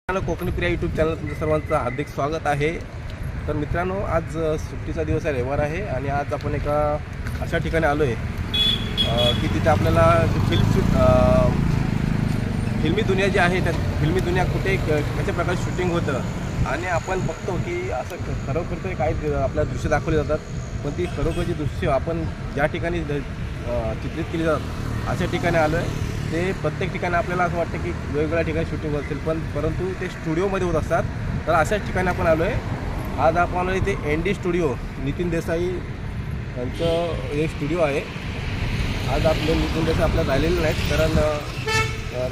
Konkani Priya YouTube channel तुमचं सर्वांचं हार्दिक स्वागत आहे। तर मित्रांनो, आज सुट्टीचा दिवस आहे, रविवार आहे आणि आज आपण एका अशा ठिकाणी आलो आहे की तिथे आपल्याला फिल्मी दुनिया जी आहे त्या फिल्मी दुनिया कुठे कशा प्रकारे शूटिंग होतं आणि आपण बघतो की असं खरोखर तर काही आपल्याला दृश्य दाखवली जातात, पण ती खरोखरची दृश्य आपण ज्या ठिकाणी चित्रित केली जातात अशा ठिकाणी आलो आहे। ते प्रत्येक ठिकाणी आपल्याला असं वाटतं की वेगवेगळ्या ठिकाणी शूटिंग असेल, परंतु ते स्टुडिओमध्ये होत असतात। तर अशाच ठिकाणी आपण आलो आहे। आज आपण इथे एनडी स्टुडिओ, नितीन देसाई यांचं हे स्टुडिओ आहे। आज आपले नितीन देसाई आपल्याला राहिलेले नाहीत, कारण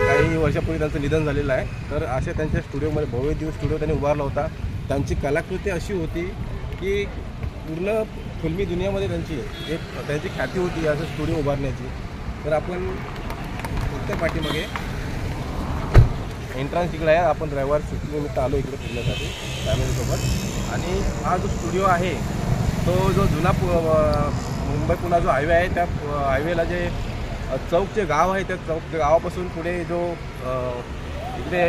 काही वर्षापूर्वी त्यांचं निधन झालेलं आहे। तर अशा त्यांच्या स्टुडिओमध्ये भव्य दिवस स्टुडिओ त्यांनी उभारला होता। त्यांची कलाकृती अशी होती की पूर्ण फिल्मी दुनियामध्ये त्यांची ख्याती होती असं स्टुडिओ उभारण्याची। तर आपण त्या पाठीमागे एंट्रन्स इकडे आहे। आपण रविवार सुट्टीनिमित्त आलो इकडे फिरण्यासाठी फॅमिलीसोबत। आणि हा जो स्टुडिओ आहे तो जो जुना मुंबई पुणे जो हायवे आहे त्या हायवेला जे चौकचे गाव आहे त्या चौकच्या गावापासून पुढे जो इकडे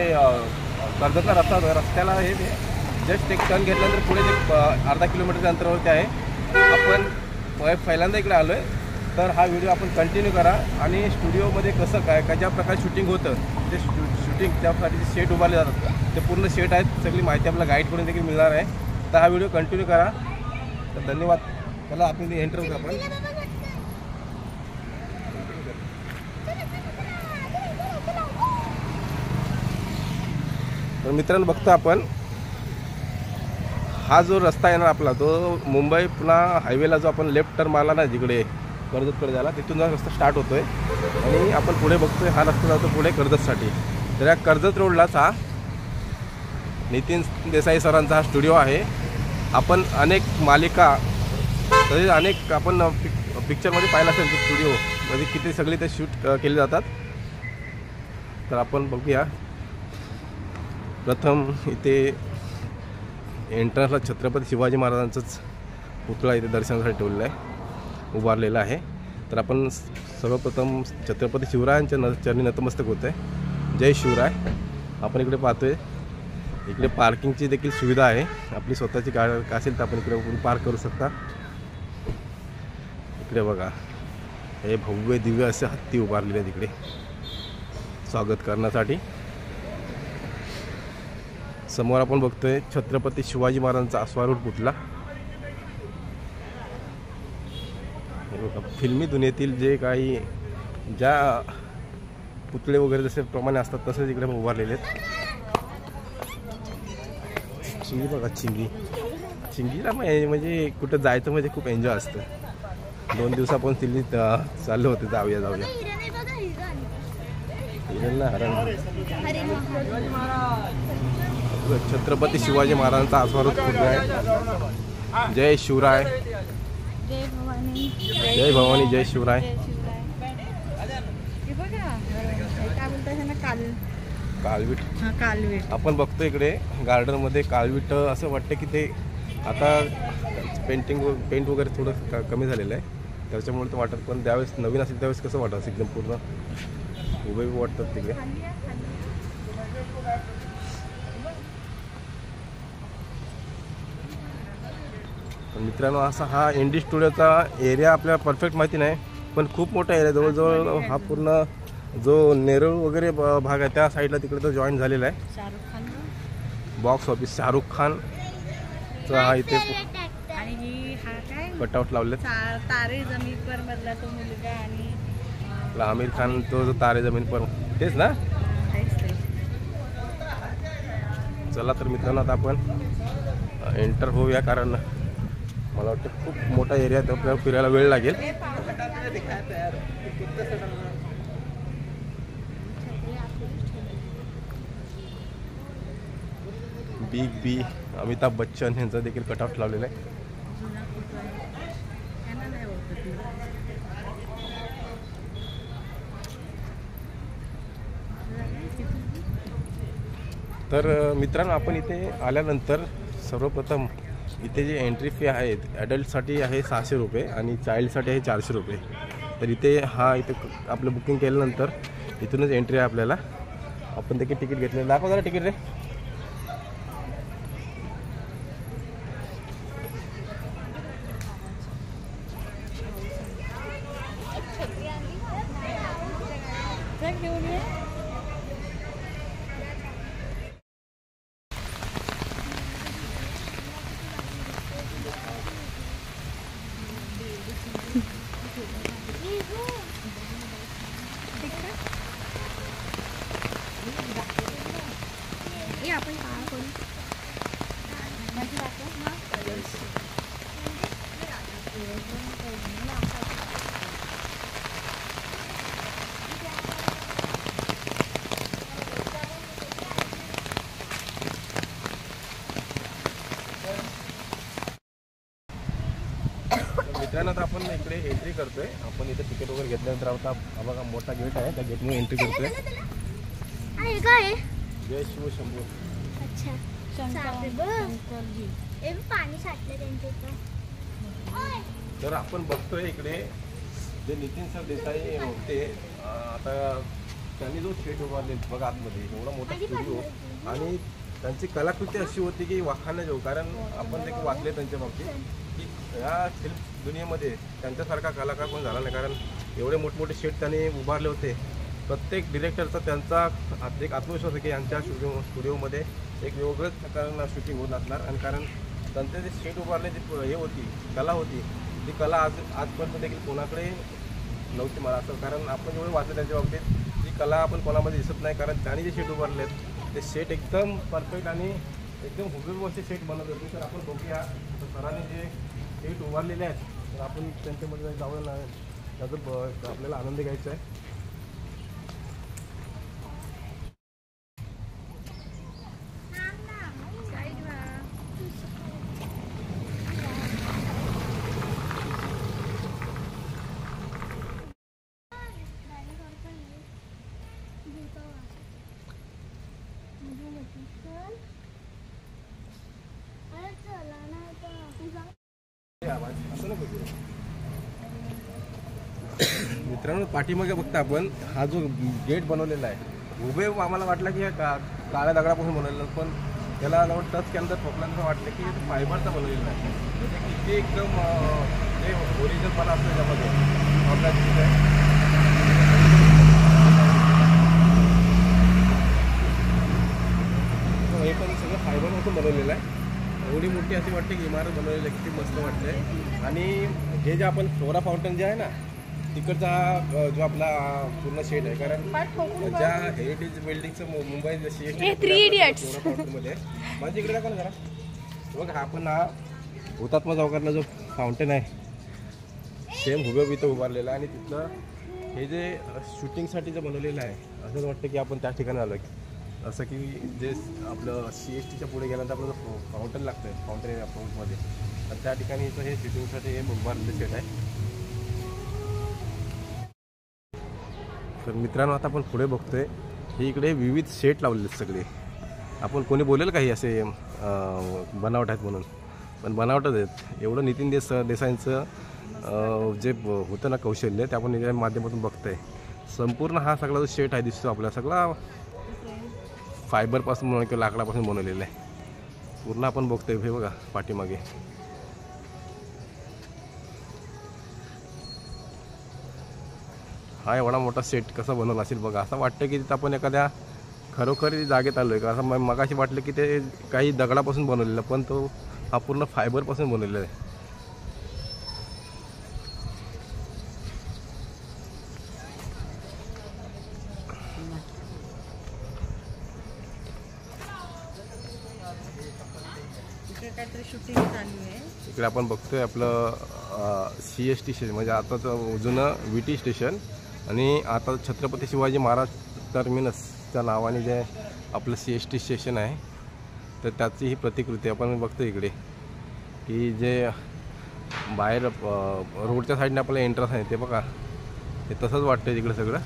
कर्जतला रस्ता होता, रस्त्याला हे जस्ट एक टर्न घेतल्यानंतर पुढे जे अर्धा किलोमीटरच्या अंतरावरती आहे। आपण पहिल्यांदा इकडे आलो आहे। तर हा व्हिडिओ आपण कंटिन्यू करा आणि स्टुडिओमध्ये कसं काय कशा प्रकारे शूटिंग होतं ते शूटिंग त्यासाठी जे सेट उभारले जातात ते पूर्ण सेट आहेत, सगळी माहिती आपल्याला गाईड करून देखील मिळणार आहे। तर हा व्हिडिओ कंटिन्यू करा। तर धन्यवाद। चला आपण एंटर होतो आपण। तर मित्रांनो, बघतो आपण हा जो रस्ता आहे ना आपला, तो मुंबई पुणे हायवेला जो आपण लेफ्ट टर्न मारला ना जिकडे कर्जतकडे जायला, तिथून हा रस्ता स्टार्ट होतोय आणि आपण पुढे बघतोय हा रस्ता जातो पुढे कर्जतसाठी। तर या कर्जत रोडलाच हा नितीन देसाई सरांचा हा स्टुडिओ आहे। आपण अनेक मालिका तसेच अनेक आपण पिक्चरमध्ये पाहिलं असेल ते स्टुडिओ म्हणजे किती सगळे ते शूट केले जातात। तर आपण बघूया। प्रथम इथे एंट्रन्सला छत्रपती शिवाजी महाराजांचाच पुतळा इथे दर्शनासाठी ठेवलेला आहे, उभारलेला आहे। तर आपण सर्वप्रथम छत्रपती शिवरायांच्या चरणी नतमस्तक होत आहे। जय शिवराय। आपण इकडे पाहतोय इकडे पार्किंगची देखील सुविधा आहे। आपली स्वतःची गाडी असेल तर आपण इकडे पार्क करू शकता। इकडे बघा, हे भव्य दिव्य असे हत्ती उभारलेले आहेत इकडे स्वागत करण्यासाठी। समोर आपण बघतोय छत्रपती शिवाजी महाराजांचा अश्वारूढ पुतळा। फिल्मी दुनियेतील जे काही ज्या पुतळे वगैरे जसे प्रमाणे असतात तसेच इकडे उभारलेले आहेत। चिंगी बघा, चिंगीला म्हणजे कुठं जायचं म्हणजे खूप एन्जॉय असतं। 2 दिवस आपण दिल्लीत चाललो होते, जाऊया हिरणला हरण। छत्रपती शिवाजी महाराजांचा अश्वारूढ पुतळा आहे। जय शिवराय, जय भवानी, जय शिवराय। कालवीट आपण बघतो इकडे गार्डन मध्ये कालवीट। असं वाटतं की ते आता पेंट वगैरे थोडं कमी झालेलं आहे, त्याच्यामुळे ते वाटत, पण त्यावेळेस नवीन असेल त्यावेळेस कसं वाटतं एकदम पूर्ण उभे वाटतात तिकडे। मित्रांनो, असा हा एनडी स्टुडिओचा एरिया आपल्याला परफेक्ट माहिती नाही, पण खूप मोठा एरिया, जवळजवळ हा पूर्ण जो नेरूळ वगैरे भाग आहे त्या साईडला तिकडे तो जॉईन झालेला आहे। बॉक्स ऑफिस शाहरुख खानचा हा इथे कटआउट लावले। तारे जमीन पर मधला तो मुलगा आणि आमिर खान तो जो तारे जमीन पर, तेच ना। चला तर मित्रांनो, आता आपण एंटर होऊया, कारण मला वाटतं खूप मोठा एरिया आहे, आपल्याला फिरायला वेळ लागेल। बिग बी अमिताभ बच्चन यांचा देखील कटआउट लावलेला आहे। तर मित्रांनो, आपण इथे आल्यानंतर सर्वप्रथम इथे जे एंट्री फी आहे ॲडल्टसाठी आहे 600 रुपये आणि चाइल्डसाठी आहे 400 रुपये। तर इथे आपलं बुकिंग केल्यानंतर इथूनच एंट्री आहे आपल्याला। आपण देखील तिकीट घेतलेलं, दाखवा जरा तिकीट रे। आपण काय करू मित्रांनो आता आपण इकडे एंट्री करतोय. आपण इथे तिकीट वगैरे घेतल्यानंतर आता हा बघा मोठा गेट आहे, त्या गेटमुळे एंट्री करतोय. अरे काय जय शिव शंभू. अच्छा शंकरजी. पाणी साठलं त्यांच्या इथं. तर आपण बघतोय इकडे जे नितीन सर देसाई होते, आता त्यांनी जो शेट उभारले बघा आतमध्ये एवढा मोठा स्टुडिओ, आणि त्यांची कलाकृती अशी होती की वाखाणण्याजोग. कारण आपण ते वाचले त्यांच्या बाबतीत की या फिल्म दुनियेमध्ये त्यांच्यासारखा कलाकार पण झाला नाही. कारण एवढे मोठमोठे शेट त्यांनी उभारले होते. प्रत्येक डिरेक्टरचा त्यांचा एक आत्मविश्वास आहे की यांच्या स्टुडिओमध्ये एक वेगळंच प्रकारानं शूटिंग होत असणार. आणि कारण त्यांचे जे शेट उभारले जी हे होती कला होती, ती कला आजपर्यंत देखील कोणाकडे नव्हती मला असं. कारण आपण जेवढे वाचलं त्यांच्या बाबतीत ती कला आपण कोणामध्ये दिसत नाही. कारण त्यांनी जे शेट उभारलेत ते शेट एकदम परफेक्ट आणि एकदम हुबेहूब असे शेट बनवले होते. तर आपण बघूया सरांनी जे शेट उभारलेले आहेत, तर आपण त्यांच्यामध्ये जाऊन त्याचा आपल्याला आनंद घ्यायचा आहे. मित्रांनो पाठीमागे बघता आपण हा जो गेट बनवलेला आहे, उभे आम्हाला वाटलं की काळ्या दगडापासून बनवलेलं, पण त्याला जवळ टच केल्यानंतर ठोकल्यानंतर वाटलं की फायबरचा बनवलेला आहे. म्हणजे किती एकदम जे ओरिजिनलपणा असतो त्याच्यामध्ये आपल्याला दिसत आहे. हे पण सगळं फायबरपासून बनवलेलं आहे. एवढी मोठी अशी वाटते की इमारत बनवलेली आहे, किती मस्त वाटते. आणि हे जे आपण फ्लोरा फाउंटन जे आहे ना तिकडचा जो आपला पूर्ण शेड आहे, कारण ज्या हेरिटेज बिल्डिंगचं मुंबई जशी मध्ये माझ्या इकडे दाखवा ना जरा. बघ हा पण हा हुतात्मा चौकातला जो फाउंटेन आहे सेम हुबेहूब इथं उभारलेला आहे. आणि तिथलं हे जे शूटिंगसाठी जे बनवलेलं आहे असं वाटतं की आपण त्या ठिकाणी आलो की असं की जे आपलं CSTच्या पुढे गेल्यानंतर आपलं फाउंटन लागतं आहे फाउंटेन अप्रोचमध्ये, तर त्या ठिकाणी इथं हे शूटिंगसाठी हे उभारलेलं शेट आहे. तर मित्रांनो आता आपण पुढे बघतोय हे इकडे विविध शेट लावलेले सगळे. आपण कोणी बोलेल काही असे बनावट आहेत म्हणून, पण बनावटच आहेत. एवढं नितीन देसाईंचं जे होतं ना कौशल्य ते आपण या माध्यमातून बघतोय. संपूर्ण हा सगळा जो शेट आहे दिसतो आपल्याला सगळा फायबरपासून म्हणून किंवा लाकडापासून बनवलेलं आहे. पूर्ण आपण बघतोय हे बघा पाठीमागे. हा एवढा मोठा सेट कसा बनवला असेल बघा. असं वाटतं की तिथं आपण एखाद्या खरोखरी जागेत आलो आहे का. असं मगाशी वाटलं की ते काही दगडापासून बनवलेलं, पण तो हा पूर्ण फायबरपासून बनवलेला आहे. शूटिंग चालू आहे इकडे आपण बघतोय आपलं CST स्टेशन, म्हणजे आताचं जुनं VT स्टेशन आणि आता छत्रपती शिवाजी महाराज टर्मिनसच्या नावाने जे आपलं CST स्टेशन आहे, तर त्याची ही प्रतिकृती आपण बघतो इकडे. की जे बाहेर रोडच्या साईडने आपल्याला एंट्रन्स आहे ते बघा, हे तसंच वाटतं तिकडे सगळं.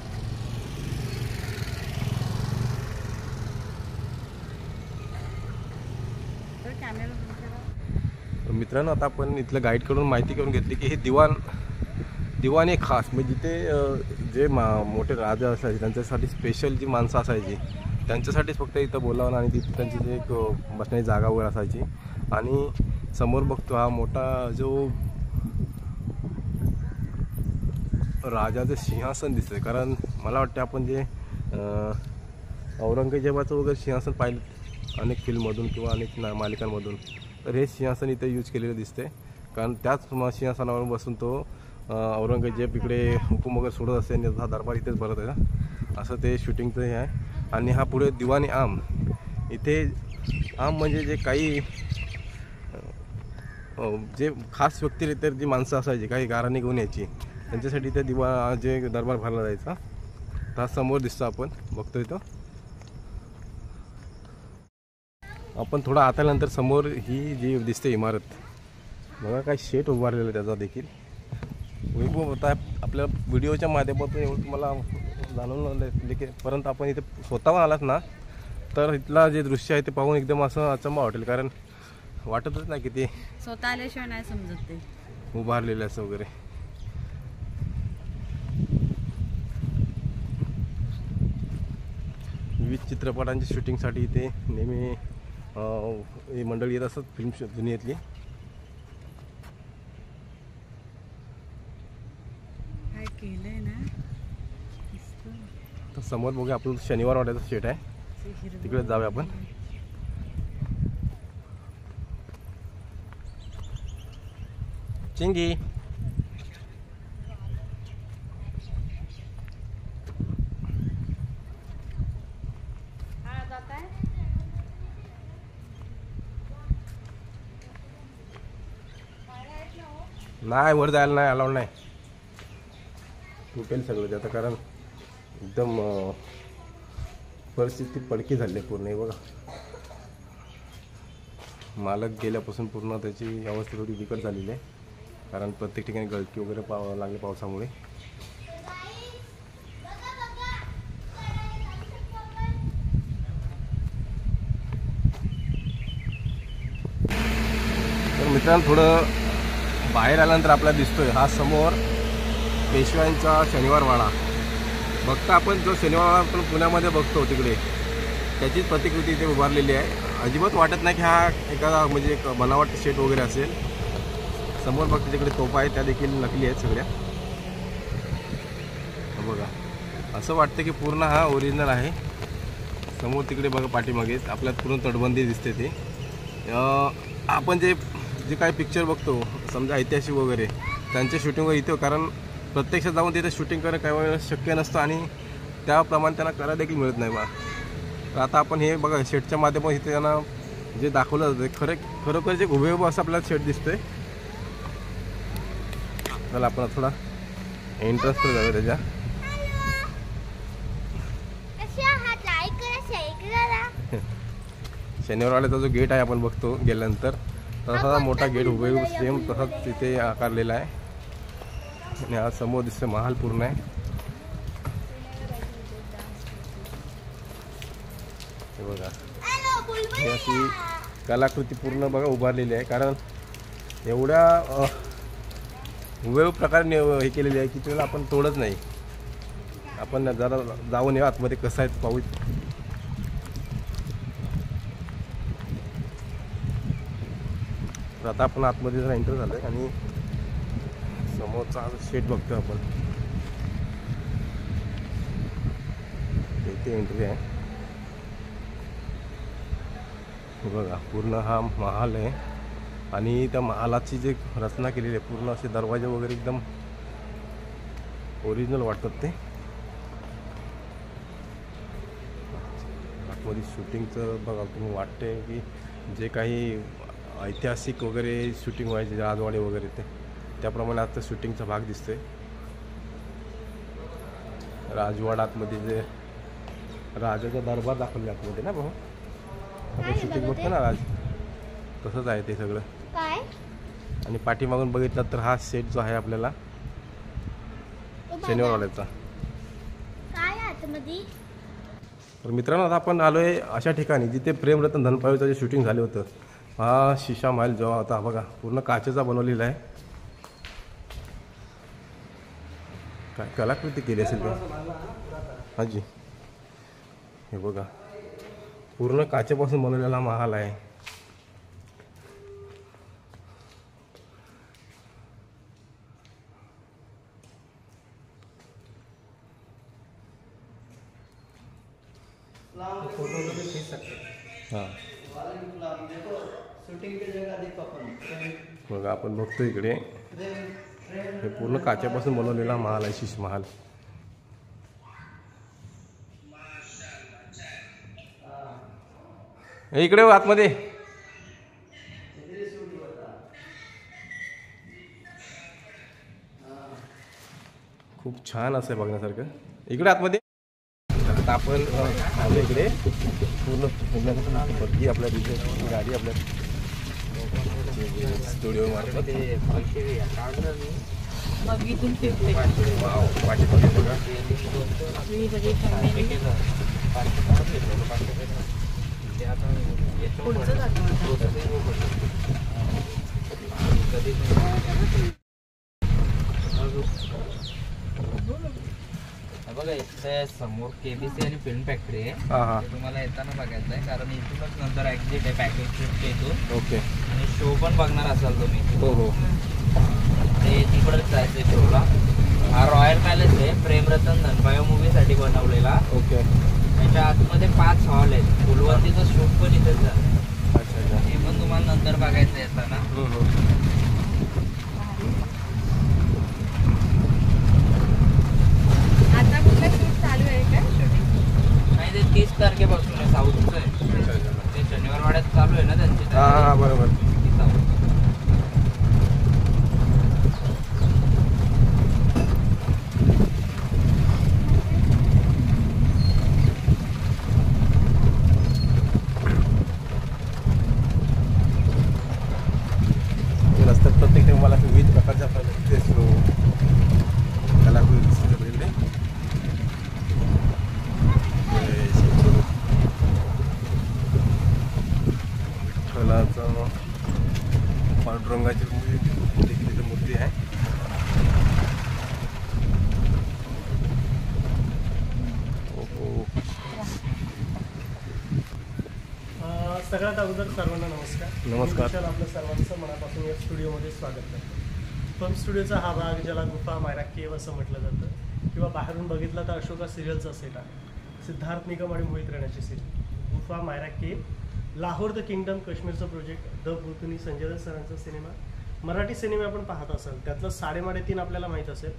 मित्रांनो आता आपण इथलं गाईडकडून माहिती करून घेतली की हे दिवाण एक खास, म्हणजे जिथे जे मोठे राजा असायचे त्यांच्यासाठी स्पेशल जी माणसं असायची त्यांच्यासाठीच फक्त इथं बोलावं, आणि तिथे त्यांची जे एक बसण्याची जागा वगैरे असायची. आणि समोर बघतो हा मोठा जो राजाचं सिंहासन दिसतंय. कारण मला वाटतं आपण जे औरंगजेबाचं वगैरे सिंहासन पाहिलं अनेक फिल्ममधून किंवा अनेक मालिकांमधून, तर हे सिंहासन इथे यूज केलेलं दिसते. कारण त्याच सिंहासनावर बसून तो औरंगजेब इकडे हुकूम वगैरे सोडत असते आणि हा दरबार इथेच भरत आहे, असं ते शूटिंगचं हे आहे. आणि हा पुढे दिवाणी आम इथे म्हणजे जे काही जे खास व्यक्तिरित्या जी माणसं असायची काही गाराणी घेऊन यायची त्यांच्यासाठी ते जे दरबार भरला जायचा. हा समोर दिसतो आपण बघतोय तो. आपण थोडा आत आल्यानंतर समोर ही जी दिसते इमारत बघा काय शेट उभारलेला त्याचा देखील वैभव होता. आपल्या व्हिडिओच्या माध्यमातून एवढं तुम्हाला जाणून देखील परंतु आपण इथे स्वतःहून आलात ना तर इथला जे दृश्य आहे ते पाहून एकदम असं अचंबा वाटेल. कारण वाटतच नाही की ते स्वतः आल्याशिवाय नाही समजत ते उभारलेलं असं वगैरे. विविध चित्रपटांच्या शूटिंगसाठी इथे नेहमी ही मंडळी येत असतात फिल्म दुनियेतली. काय केलंय ना. तर समोर बघूया आपलं शनिवार वाड्याचा शेट आहे तिकडे जाऊया आपण. चिंगी नाही वर जायला नाही अलाउड नाही. तुटेल सगळं ते आता कारण एकदम परिस्थिती पडकी झाली आहे पूर्ण. हे बघा मालक गेल्यापासून पूर्ण त्याची अवस्था थोडी बिकट झालेली आहे कारण प्रत्येक ठिकाणी गळती वगैरे लागली पावसामुळे. तर मित्रांनो थोडं बाहेर आल्यानंतर आपल्याला दिसतोय हा समोर पेशव्यांचा शनिवार वाडा. बघता आपण जो शनिवार वाडा आपण पुण्यामध्ये बघतो तिकडे त्याचीच प्रतिकृती इथे उभारलेली आहे. अजिबात वाटत नाही की हा एखादा म्हणजे एक बनावट शेट वगैरे असेल. समोर बघता तिकडे तोफा आहे त्या देखील नकली आहेत सगळ्या. बघा असं वाटतं की पूर्ण हा ओरिजिनल आहे. समोर तिकडे बघा पाठीमागे आपल्याला पूर्ण तटबंदी दिसते. ते आपण जे काही पिक्चर बघतो समजा ऐतिहासिक वगैरे त्यांच्या शूटिंगवर इथं कारण प्रत्यक्षात जाऊन तिथे शूटिंग करणं काही वेळेला शक्य नसतं आणि त्याप्रमाणे त्यांना करायला देखील मिळत नाही बा. तर आता आपण हे बघा शेटच्या माध्यमातून इथे त्यांना जे दाखवलं जातं खरोखर जे हुबेहूब असं आपल्याला शेट दिसतोय. चला आपण थोडा एंट्रन्स तर जाऊया त्याच्या. शनिवारवाड्याचा जो गेट आहे आपण बघतो गेल्यानंतर तसा मोठा गेट हुबेहूब सेम तसाच तिथे आकारलेला आहे. आणि हा समोर दिसतं महाल पूर्ण आहे. हे बघा ही अशी कलाकृती पूर्ण बघा उभारलेली आहे कारण एवढ्या हुबेहूब प्रकारे हे केलेली आहे की त्याला आपण तोडत नाही. आपण जरा जाऊन येऊ आतमध्ये कसं आहे पाहू. तर आता आपण आतमध्ये जरा एंटर झालं आहे आणि समोरचा शेट बघतो आपण. इथे एंट्री आहे बघा. पूर्ण हा महाल आहे आणि त्या महालाची जी रचना केलेली आहे पूर्ण असे दरवाजे वगैरे एकदम ओरिजिनल वाटतात. ते आतमध्ये शूटिंगचं बघा तुम्ही वाटते की जे काही ऐतिहासिक वगैरे शूटिंग व्हायचे राजवाडे वगैरे ते त्याप्रमाणे आता शूटिंगचा भाग दिसतोय. राजवाडा आतमध्ये जे राजाचा दरबार दाखवले आतमध्ये ना भाऊ आपण शूटिंग बघतो ना राज तसंच आहे ते सगळं. आणि पाठीमागून बघितलं तर हा सेट जो आहे आपल्याला शनिवारवाड्याचा. तर मित्रांनो आता आपण आलोय अशा ठिकाणी जिथे प्रेमरतन धनपाळीचं जे शूटिंग झालं होतं. हा शिशा महल जो होता बघा पूर्ण काचेचा बनवलेला आहे. काय कलाकृती केली असेल का हाजी. हे बघा पूर्ण काचेपासून बनवलेला महाल आहे. हां बघा आपण बघतो इकडे हे पूर्ण काचेपासून बनवलेला महाल आहे शीश महाल. इकडे हो आतमध्ये. खूप छान असं आहे बघण्यासारखं. इकडे आतमध्ये आता आपण आलो इकडे पूर्ण बघी आपल्या तिथे गाडी आपल्या स्टुडिओ मार्फत बघा इथे समोर केबीसी आणि फिल्म फॅक्टरी आहे. ते तुम्हाला येताना बघायचं आहे कारण इथूनच नंतर एक्झिट आहे पॅकेज ट्रिप येतो. ओके. आणि शो पण बघणार असाल तुम्ही. हो हो. ते तिकडंच जायचं शोला. हा रॉयल पॅलेस आहे प्रेमरतन धनबायो मूवीसाठी बनवलेला. ओके. त्याच्या आतमध्ये 5 हॉल आहेत. फुलवंतीचं शूट पण इथेच झालं. अच्छा अच्छा. हे पण तुम्हाला नंतर बघायचं येताना. आता कुठलं शूट चालू आहे का शूटिंग? नाही ते 30 तारखेपासून आहे. साऊथचं आहे. ते शनिवारवाड्यात चालू आहे ना त्यांची. हां बरोबर. रस्त्यात प्रत्येक टाइम मला विविध प्रकारच्या कलाकृती विठ्ठलाचं पांडुरंगाची देखील मूर्ती आहे. सगळ्यात अगोदर सर्वांना नमस्कार. नमस्कार. विशाल आपलं सर्वांचं मनापासून या स्टुडिओमध्ये स्वागत करतो. फर्म स्टुडिओचा हा भाग ज्याला गुफा मायरा केव असं म्हटलं जातं किंवा बाहेरून बघितलं तर अशोका सिरियलचा सेट आहे. सिद्धार्थ निगम आणि मोहित राणाची सिरियल गुफा मायरा केव, लाहोर द किंगडम काश्मीरचा प्रोजेक्ट, द भूतनी संजय दत्त सरांचा सिनेमा, मराठी सिनेमे आपण पाहत असाल त्यातलं 3.5 आपल्याला माहीत असेल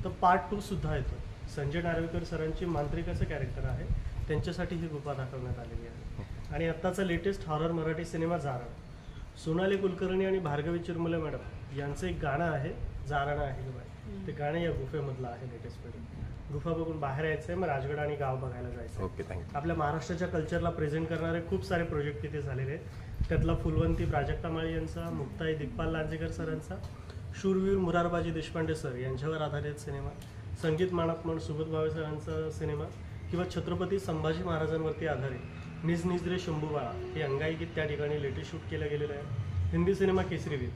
तर पार्ट 2 सुद्धा येतो. संजय नार्वेकर सरांची मांत्रिकाचं कॅरेक्टर आहे, त्यांच्यासाठी ही गुफा दाखवण्यात आलेली आहे. आणि आत्ताचा latest horror Marathi cinema Jaran, Sonali Kulkarni आणि भार्गवी चिरमुले मॅडम यांचं एक गाणं आहे जारण आहे बाय. ते गाणं या गुफेमधलं आहे लेटेस्टमध्ये. गुफा बघून बाहेर यायचं आहे, मग राजगड आणि गाव बघायला जायचं. Okay thank you. आपल्या महाराष्ट्राच्या कल्चरला प्रेझेंट करणारे खूप सारे प्रोजेक्ट तिथे झालेले आहेत. त्यातला फुलवंती प्राजक्ता माळी यांचा, मुक्ताई दिग्पाल लांजेकर सरांचा, शूरवीर मुरारबाजी देशपांडे सर यांच्यावर आधारित सिनेमा, संगीत माणकमण सुबोध भावे सरांचा सिनेमा किंवा छत्रपती संभाजी महाराजांवरती आधारित निज निज रे शंभूबाळा हे अंगाई गीत त्या ठिकाणी लेटेस्ट शूट केलं गेलेलं आहे. हिंदी सिनेमा केसरीवीर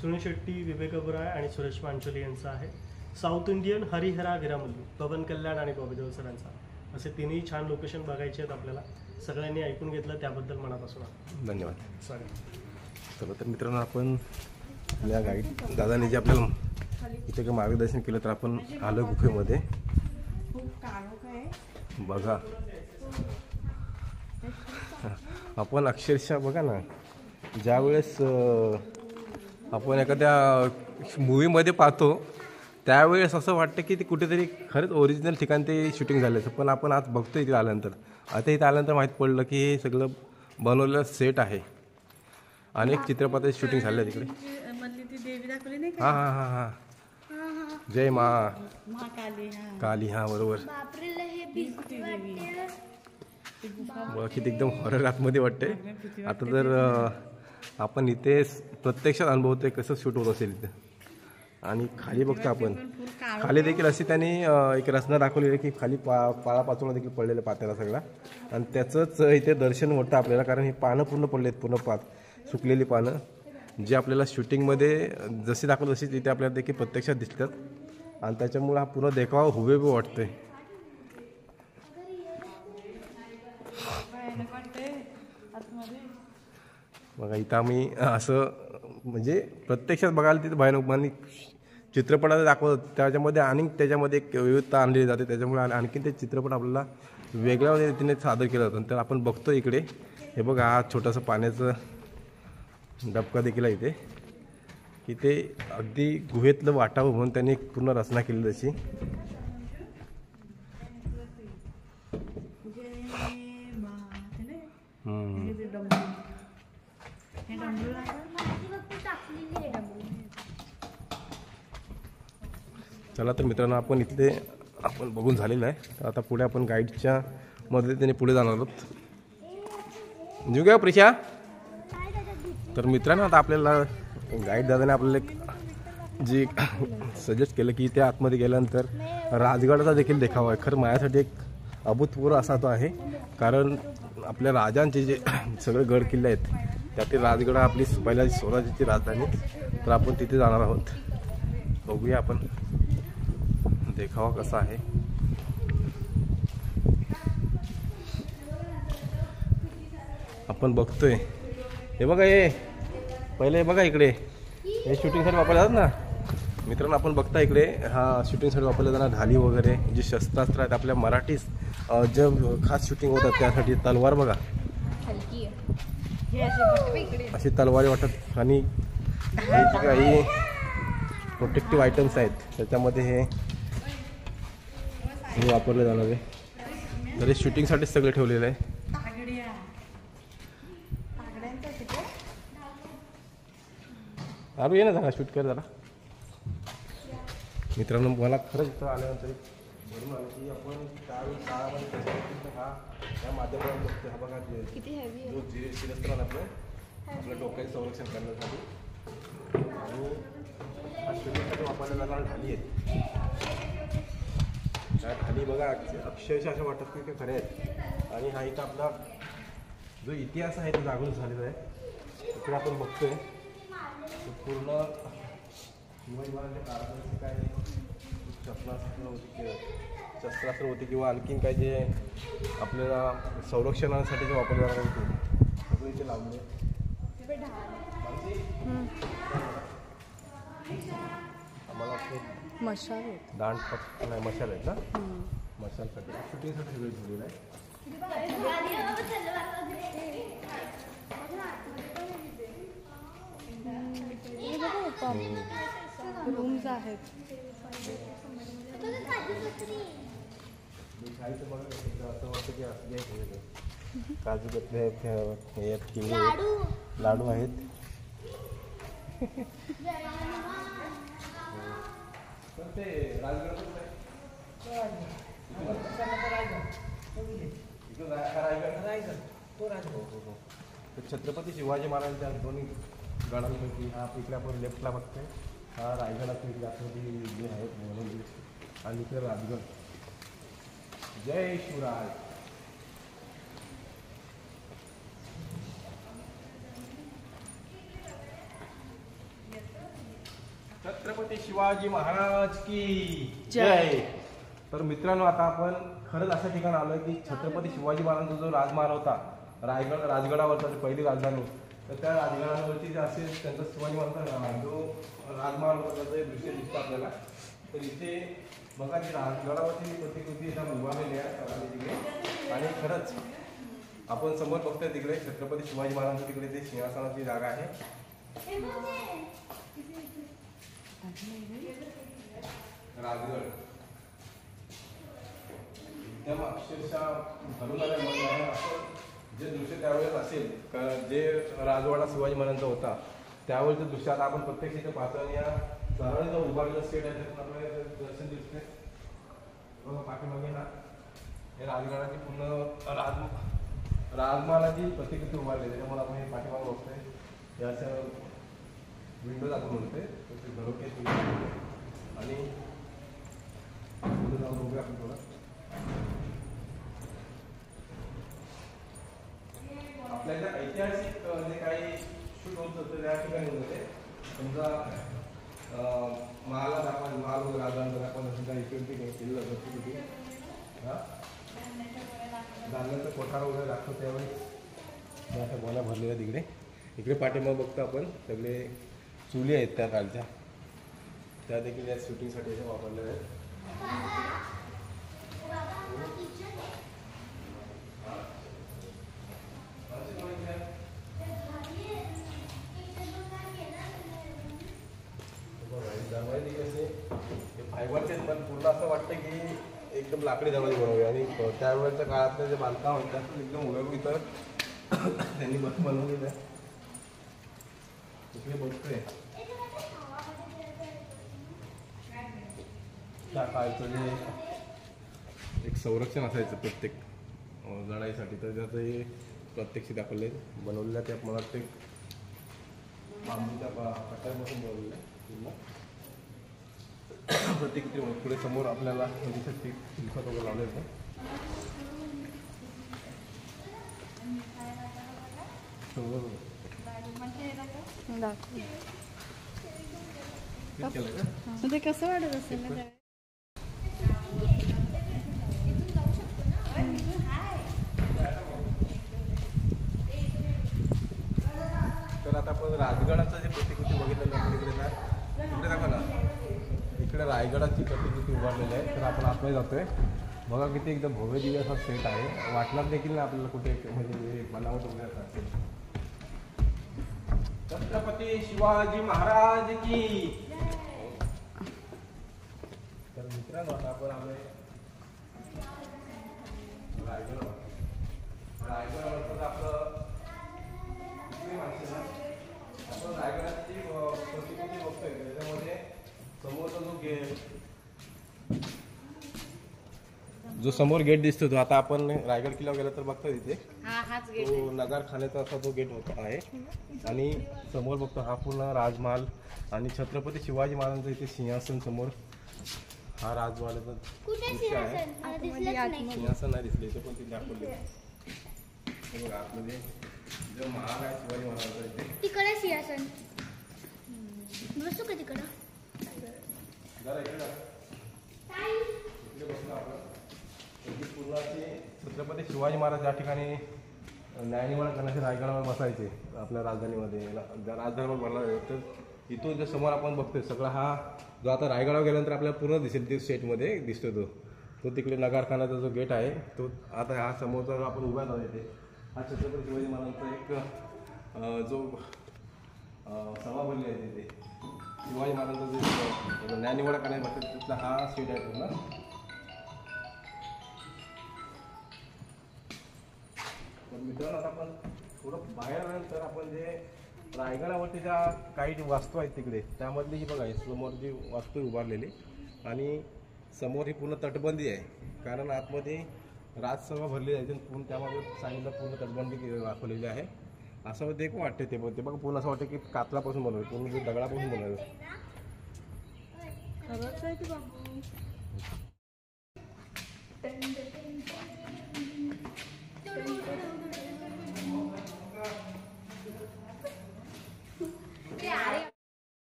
सुनील शेट्टी, विवेक ओबराय आणि सुरेश पांचोली यांचा आहे. साऊथ इंडियन हरिहरा वीरामल्लू, पवन कल्याण आणि बॉबी देओल सरांचा. असे तिन्ही छान लोकेशन बघायचे आहेत आपल्याला. सगळ्यांनी ऐकून घेतलं त्याबद्दल मनापासून धन्यवाद. स्वागत. चला तर मित्रांनो, आपण आपल्या गाईड दादाने जे आपल्याला इथे काही मार्गदर्शन केलं तर आपण आलो गुफेमध्ये. बघा आपण अक्षरशः बघा ना, ज्या वेळेस आपण एखाद्या मूवीमध्ये पाहतो त्यावेळेस असं वाटतं की ते कुठेतरी खरंच ओरिजिनल ठिकाण ते शूटिंग झालं. पण आपण आज बघतो इथे आल्यानंतर, आता इथे आल्यानंतर माहीत पडलं की हे सगळं बनवलेलं सेट आहे. अनेक चित्रपटाचे शूटिंग झाले तिकडे. हां हां हां हां जय काली. हां बरोबर. किती एकदम हॉरर आतमध्ये वाटते. आता जर आपण इथे प्रत्यक्षात अनुभवतोय कसं शूट होत असेल इथे. आणि खाली बघतो आपण, खाली देखील अशी त्यांनी एक रचना दाखवलेली की खाली पाळापाचोळा देखील पडलेलं पात्याला सगळा. आणि त्याचंच इथे दर्शन होतं आपल्याला, कारण ही पानं पूर्ण पडलेत, पूर्ण सुकलेली पानं जी आपल्याला शूटिंगमध्ये जशी दाखवत तशीच इथे आपल्याला देखील प्रत्यक्षात दिसतात. आणि त्याच्यामुळे हा पूर्ण देखावा हुबेहूब वाटतोय. बघा इथं आम्ही असं म्हणजे प्रत्यक्षात बघायला तिथं भयानक आणि चित्रपटात दाखवतात त्याच्यामध्ये आणि त्याच्यामध्ये एक विविधता आणली जाते. त्याच्यामुळे आणखीन ते चित्रपट आपल्याला वेगळ्या रीतीने सादर केलं जातं. तर आपण बघतो इकडे, हे बघा हा छोटासा पाण्याचं डबका देखील आहे इथे, की ते अगदी गुहेतलं वाटावं म्हणून त्यांनी एक पूर्ण रचना केली तशी. हे ते डमरू. हे डमरू आहे. माहिती फक्त टाकलेली आहे डबल. चला तर मित्रांनो, आपण इथले आपण बघून झालेलं आहे. तर आता पुढे आपण गाईडच्या मदतीने पुढे जाणार आहोत. जीव घ्या प्रिशा. काय त्याच्यात भीती? तर मित्रांनो, आता आपल्याला गाईड दादाने आपल्याला एक जी सजेस्ट केलं की त्या आतमध्ये गेल्यानंतर राजगडाचा देखील देखावा आहे. खरं माझ्यासाठी एक अभूतपूर्व असा तो आहे, कारण आपल्या राजांचे जे सगळे गड किल्ले आहेत त्यातील राजगड हा आपली पहिल्या स्वराज्याची राजधानी. तर आपण तिथे जाणार आहोत. बघूया आपण देखावा कसा आहे. आपण बघतोय हे बघा, हे पहिले हे बघा इकडे हे शूटिंगसाठी वापरले जातात ना मित्रांनो. आपण बघता इकडे हा शूटिंगसाठी वापरले जाणार ढाली वगैरे जी शस्त्रास्त्र आहेत आपल्या मराठी जे खास शूटिंग होतात त्यासाठी. तलवार बघा, हलकी आहे. हे असे इकडे अशी तलवारी वाटत. आणि हे जे काही प्रोटेक्टिव्ह आयटम्स आहेत त्याच्यामध्ये हे वापरले जाणार आहे. तर हे शूटिंगसाठी सगळे ठेवलेलं आहे. अरे ये ना जरा शूट कर जरा. मित्रांनो, मला खरंच इथं आल्यानंतर भरून आलं की आपण त्यावेळी काळामध्ये कशा पद्धतीनं हा या माध्यमातून बघतो. हा बघा किती हेवी आहे. जो शिरस्त्राण आपलं डोक्याचं संरक्षण करण्यासाठी आणि हा शूटिंगसाठी वापरल्या जाणाऱ्या ढाली आहेत. त्या ढाली बघा अक्षरशः असं वाटत की ते खरे आहेत. आणि हा इथं आपला जो इतिहास आहे तो जागृत झालेला आहे. इकडे आपण बघतोय पूर्ण शिवाजी महाराजांच्या काळात काय शस्त्रास्त्र होती किंवा आणखीन काय जे आपल्याला संरक्षणासाठी जे वापरले जाणार होते सगळे इथे लावले. आम्हाला मशाल दांड नाही मशाल आहेत ना, मशालसाठी शूटिंगसाठी सगळे ठेवलेलं आहे. रूम्स आहेत. खायचं बघा असं वाटतं की असं ठेवलेलं आहे. काजू कतले आहेत, किंवा लाडू आहेत. ते राजगड छत्रपती शिवाजी महाराजांच्या दोन्ही गडांपैकी हा इकडे आपण लेफ्टला बघतोय. हा रायगडाचा इकडे आतमध्ये जे आहेत म्हणून. आणि इकडे राजगड. जय शिवराय. छत्रपती शिवाजी महाराज की जय. तर मित्रांनो, आता आपण खरंच अशा ठिकाणी आलोय की छत्रपती शिवाजी महाराजांचा जो राजमहाल होता राजगडावरचा पहिली राजधानी, तर त्या राजगडावरती जे असेल त्यांचा शिवाजी महाराजांचा जो राजमहाल होता त्याचं दृश्य दिसतं आपल्याला. तर इथे बघा जी राजगडावरची प्रतिकृती इथं उभारलेली आहे तिकडे. आणि खरंच आपण समोर बघतोय तिकडे छत्रपती शिवाजी महाराजांच्या तिकडे ते सिंहासनाची जागा आहे. राजगड एकदम अक्षरशः भरून आलं. असं जे दृश्य त्यावेळेस असेल जे राजवाडा शिवाजी महाराजांचा होता त्यावेळेचं दृश्य आता आपण प्रत्यक्ष इथे पाहतो. आणि या चाराने जो उभारलेला स्टेट आहे त्यातून आपल्याला दर्शन दिसते. बघा पाठीमागे ना हे राजगडाची पूर्ण राजमहालाची प्रतिकृती उभारली. त्याच्यामुळे आपण हे पाठीमागे बघतोय. हे असं विंडोज आपण म्हणतोय घरोके. आणि पुढे जाऊन बघूया आपण थोडं. आपल्याला ऐतिहासिक जे काही शूट होत होतं त्या ठिकाणी होते. समजा महाल वगैरे राजांचा दाखवून सुद्धा इकडे केलेलं होतं तिथे. धान्याचं कोठार वगैरे दाखवतो त्यावेळेस अशा गोण्या भरलेल्या तिकडे. इकडे पाठीमागे बघतो आपण सगळे चुली आहेत त्या कालच्या, त्या देखील या शूटिंगसाठी अशा वापरलेल्या आहेत. दरवाजे कसे फायबरचे पण पूर्ण असं वाटतं की एकदम लाकडी दरवाजे बनवले. आणि त्यावेळेच्या काळातलं जे बांधकाम होतं त्यातून एकदम उभं इथं त्यांनी बनवलेलं आहे. इकडे बघतोय त्या काळचं जे एक संरक्षण असायचं प्रत्येक लढाईसाठी, तर त्याचं हे प्रत्यक्ष दाखवले बनवलेलं ते मला वाटते बांबूच्या कट्ट्यापासून बनवलेलं आहे पूर्ण. प्रत्येक पुढे समोर आपल्याला दिसत दिवसात वगैरे लावलं होतं. ते कसं वाटत असेल ना. तर आता आपण राजगडाचं जे प्रतिकृती बघितलेलं आहे तिकडे ना, तिकडे दाखवा ना, इकडे रायगडाची प्रतिकृती उभारलेली आहे. तर आपण आतमध्ये जातोय. बघा किती एकदम भव्य दिव्य असा सेट आहे. वाटणार देखील ना आपल्याला कुठे म्हणजे बनावट वगैरे असेल. छत्रपती शिवाजी महाराज की. तर मित्रांनो आता आपण आलोय रायगडावर आपलं आपण रायगडाची प्रतिकृती बघतोय. त्याच्यामध्ये समोरचा जो समोर गेट दिसतो तो, आता आपण रायगड किल्ल्यावर गेला तर बघतो तिथे तो नगारखान्याचा असा तो गेट होता आहे. आणि समोर बघतो हा पूर्ण राजमहाल आणि छत्रपती शिवाजी महाराजांचं इथे सिंहासन समोर. हा राजमहालाचा दृश्य आहे. सिंहासन नाही दिसले इथे, पण तिथे दाखवले आतमध्ये जो महाल आहे शिवाजी महाराजांचा इथे. तिकडे सिंहासन बसू का तिकडं? पूर्णाचे छत्रपती शिवाजी महाराज या ठिकाणी न्यायनिवाडा करण्याचे रायगडावर बसायचे आपल्या राजधानीमध्ये. राजधानीवर भरला तर इथून जो समोर आपण बघतोय सगळा हा जो आता रायगडावर गेल्यानंतर आपल्याला पूर्ण दिसेल ते सेटमध्ये दिसतो तो तिकडे नगारखान्याचा जो गेट आहे तो. आता हा समोरचा जो आपण उभा राहतो इथे हा छत्रपती शिवाजी महाराजांचा एक जो सभा भरली आहे तिथे शिवाजी महाराजांचा जो न्यायनिवाडा करण्यात बसतो तिथला हा सेट आहे पूर्ण. तर मित्रांनो आता आपण थोडं बाहेर आल्यानंतर आपण जे रायगडावरती ज्या काही वास्तू आहेत तिकडे त्यामधली ही बघा समोर जी वास्तू उभारलेली आणि समोर ही पूर्ण तटबंदी आहे. कारण आतमध्ये राजसभा भरली जायची पूर्ण त्यामध्ये सांगितलं पूर्ण तटबंदी दाखवलेली आहे. असं ते वाटते ते बघा पूर्ण असं वाटतं की कातलापासून बनवलं पूर्ण दगडापासून बनवलं. खरंच आहे की बाबू.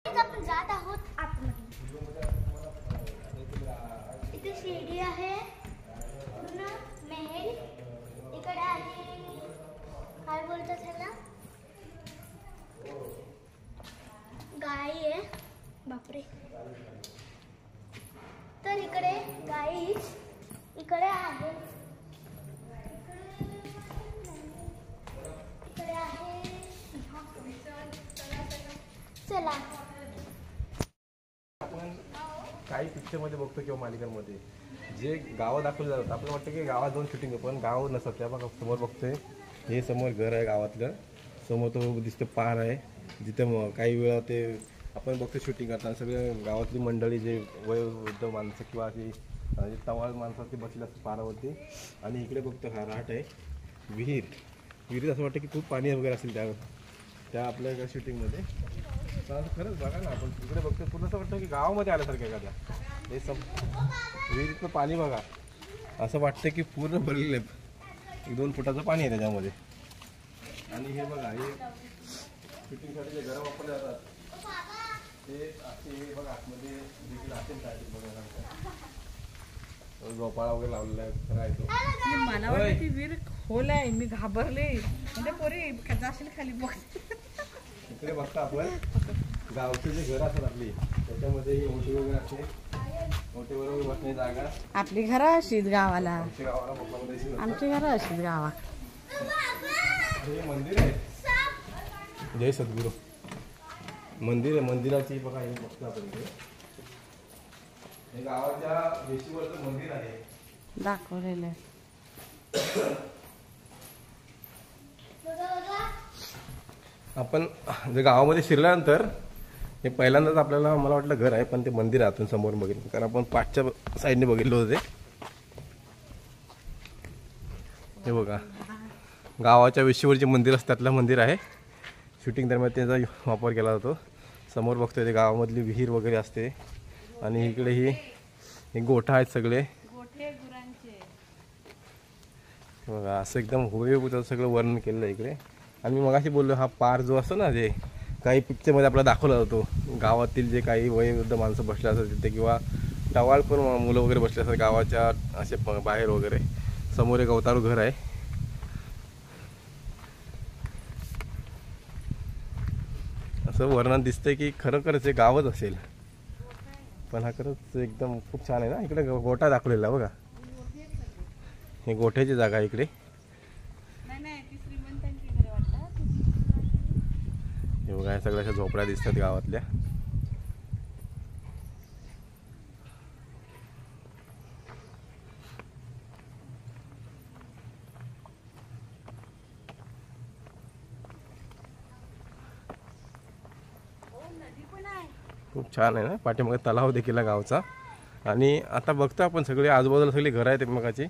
आपण जात आहोत आतमध्ये. इथे शिडी आहे पूर्ण महल. इकडे आहे काय बोलतात त्याला गाय आहे. बापरे. तर इकडे गाई इकडे आहे. इकडे आहे. चला आपण काही पिक्चरमध्ये बघतो किंवा मालिकांमध्ये जे गावं दाखवली जातात आपल्याला वाटतं की गावात जाऊन शूटिंग आहे, पण गाव नसतात. त्या बघा समोर बघतोय हे समोर घर आहे गावातलं. समोर तो दिसतं पार आहे जिथे काही वेळा ते आपण बघतो शूटिंग करताना सगळे गावातली मंडळी जे वयोवृद्ध माणसं किंवा अशी तवाळ माणसं ते बसले असतात पारावरती. आणि इकडे बघतो हा राट आहे विहीर असं वाटतं की खूप पाणी वगैरे असेल त्या आपल्या शूटिंगमध्ये. तर खरंच बघा ना आपण तिकडे बघतो पूर्ण असं वाटतं की गावामध्ये आल्यासारखं एखाद्या हे विहिरीतलं पाणी बघा असं वाटतं की पूर्ण भरलेलं आहे. 1-2 फुटाचं पाणी आहे त्याच्यामध्ये. आणि हे बघा हे शूटिंगसाठी जे घरं वापरले जातात ते असे हे बघा आतमध्ये देखील असेल काय बघा झोपाळा वगैरे लावलेला आहे. खरं आहे तो. मला वाटतं ती विहीर खोल आहे. मी घाबरले म्हणजे पोरी जाशील खाली बघ. इकडे बघता आपण गावचे जे घर असतात आपली त्याच्यामध्ये ओटी वगैरे असते. ओटीवर बसण्याची जागा. आपली घरं अशीच गावाला. आमच्या गावाला मोठामध्ये आमची घरं अशीच गावा. हे मंदिर आहे. जय सद्गुरू मंदिर आहे. मंदिराची बघा हे बघतो आपण इथे. हे गावाच्या वेशीवरचं मंदिर आहे दाखवलेलं आहे. आपण जे गावामध्ये शिरल्यानंतर हे पहिल्यांदाच आपल्याला मला वाटलं घर आहे, पण ते मंदिर आहे आतून समोर बघितलं, कारण आपण पाठच्या साईडने बघितलं होतं हे बघा. गावाच्या वेशीवर जे मंदिर असतं त्यातलं मंदिर आहे. शूटिंग दरम्यान त्याचा वापर केला जातो. समोर बघतोय ते गावामधली विहीर वगैरे असते आणि इकडे ही गोठा आहेत सगळे बघा. असं एकदम हुबेहूब सगळं वर्णन केलेलं आहे इकडे. आणि मी मगाशी बोललो हा पार जो असतो ना, जे काही पिक्चरमध्ये आपल्याला दाखवला जातो, गावातील जे काही वयोवृद्ध माणसं बसले असतात तिथे किंवा टवाळ पण मुलं वगैरे बसले असतात गावाच्या असे बाहेर वगैरे. समोर एक अवतारू घर आहे. असं वर्णन दिसतंय की खरोखरच हे गावच असेल, पण हा खरंच एकदम खूप छान आहे ना. इकडे गोठा दाखवलेला बघा, हे गोठ्याची जागा आहे इकडे. हे बघा या सगळ्या झोपड्या दिसतात गावातल्या. खूप छान आहे ना. पाठीमागे तलाव देखील आहे गावचा. आणि आता बघतो आपण सगळे आजूबाजूला सगळी घरं आहेत एकमेकाची.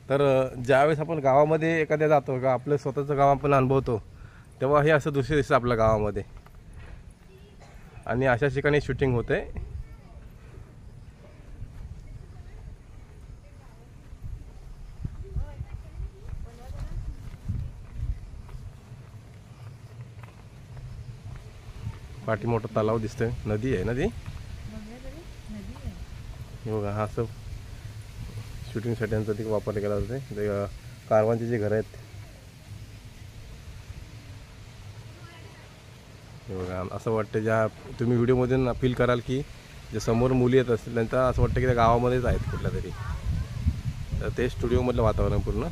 तर ज्यावेळेस आपण गावामध्ये एखाद्या जातो का आपलं स्वतःचं गाव आपण अनुभवतो, तेव्हा हे असं दृश्य दिसतं आपल्या गावामध्ये. आणि अशा ठिकाणी शूटिंग होते. पाठी मोठा तलाव दिसतोय, नदी आहे. नदी हे बघा. हा असं शूटिंगसाठी यांचा ते वापर केला जातो. ते कारवांचे जे घर आहेत हे बघा. असं वाटतं ज्या तुम्ही व्हिडिओमधून फील कराल की जे समोर मुली येत असतील त्यांचा असं वाटतं की त्या गावामध्येच आहेत कुठल्या तरी. तर ते स्टुडिओमधलं वातावरण पूर्ण.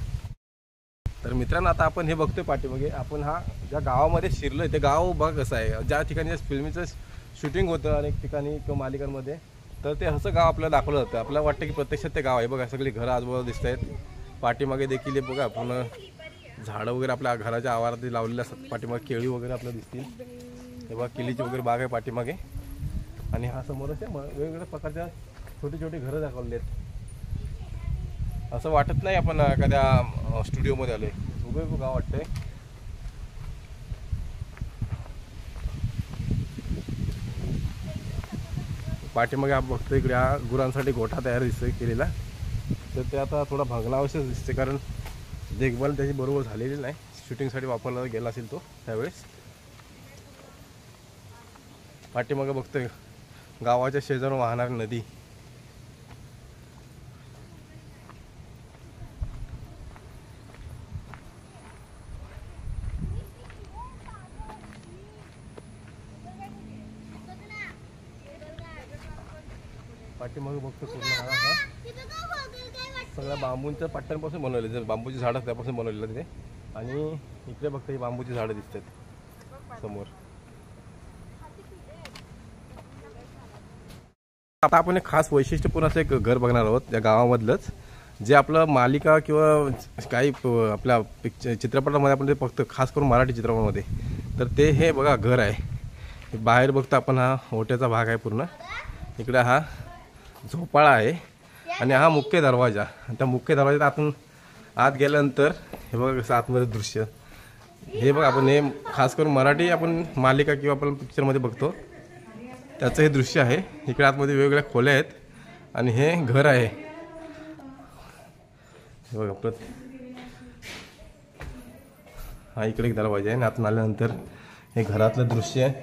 तर मित्रांनो आता आपण हे बघतोय पाठीमागे, आपण हा ज्या गावामध्ये शिरलोय ते गाव बघ कसं आहे. ज्या ठिकाणी फिल्मीचं शूटिंग होतं अनेक ठिकाणी किंवा मालिकांमध्ये, तर ते असं गाव आपल्याला दाखवलं जातं. आपल्याला वाटतं की प्रत्यक्षात ते गाव आहे. बघा सगळी घरं आजूबाजूला दिसत आहेत. पाठीमागे देखील हे बघा पूर्ण झाडं वगैरे आपल्या घराच्या आवारात लावलेले असतात. पाठीमागे केळी वगैरे आपल्याला दिसतील. हे बघा केळीची वगैरे बाग आहे पाठीमागे. आणि हा समोर असे वेगवेगळ्या प्रकारच्या छोटी छोटी घरं दाखवलेली आहेत. असं वाटत नाही आपण एखाद्या स्टुडिओमध्ये आलोय. उभं गाव वाटतंय. पाठीमागे आपण बघतो इकडे हा गुरांसाठी गोठा तयार दिसतोय केलेला. तर ते आता थोडा भंगलावशच दिसते, कारण देखभाल त्याची बरोबर झालेली नाही. शूटिंगसाठी वापरला गेला असेल तो त्यावेळेस. पाठीमागे बघतोय गावाच्या शेजारून वाहणारी नदी. पाठीमागे बघतो पूर्ण हा सगळ्या बांबूंच्या पट्ट्यांपासून बनवले, जर बांबूची झाडं त्यापासून बनवलेलं तिथे. आणि इकडे बघतो ही बांबूची झाडं दिसतात समोर. आता आपण एक खास वैशिष्ट्यपूर्ण असं एक घर बघणार आहोत या गावामधलंच, जे आपलं मालिका किंवा काही आपल्या चित्रपटामध्ये आपण ते बघतो, खास करून मराठी चित्रपटामध्ये. तर ते हे बघा घर आहे. बाहेर बघतो आपण हा ओट्याचा भाग आहे पूर्ण. इकडे हा झोपाळा आहे आणि हा मुख्य दरवाजा. त्या मुख्य दरवाजात आतून आत गेल्यानंतर हे बघा कसं आतमध्ये दृश्य. हे बघा आपण हे खास करून मराठी आपण मालिका किंवा आपण पिक्चरमध्ये बघतो त्याचं हे दृश्य आहे. इकडे आतमध्ये वेगवेगळ्या खोल्या आहेत आणि हे घर आहे. हे बघा हा इकडे एक दरवाजा आहे आणि आतून आल्यानंतर हे घरातलं दृश्य आहे.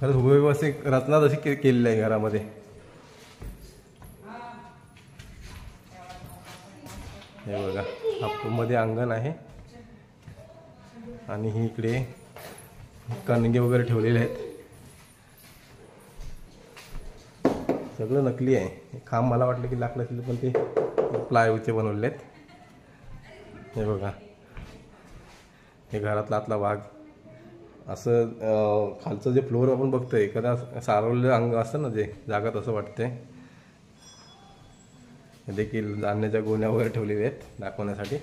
खरंच हुबेहूब असे रचना जशी केलेली आहे घरामध्ये. हे बघा आतमध्ये अंगण आहे आणि ही इकडे कणगे वगैरे ठेवलेले आहेत. सगळं नकली आहे. खांब मला वाटलं की लाकड असेल पण ते प्लायवूडचे बनवलेले आहेत. हे बघा हे घरातला आतला भाग. असं खालचं जे फ्लोअर आपण बघतोय एखादा सारवलेलं अंग असतं ना जे जागा, तसं वाटतंय. हे देखील धान्याच्या गोण्या वगैरे ठेवलेल्या आहेत दाखवण्यासाठी.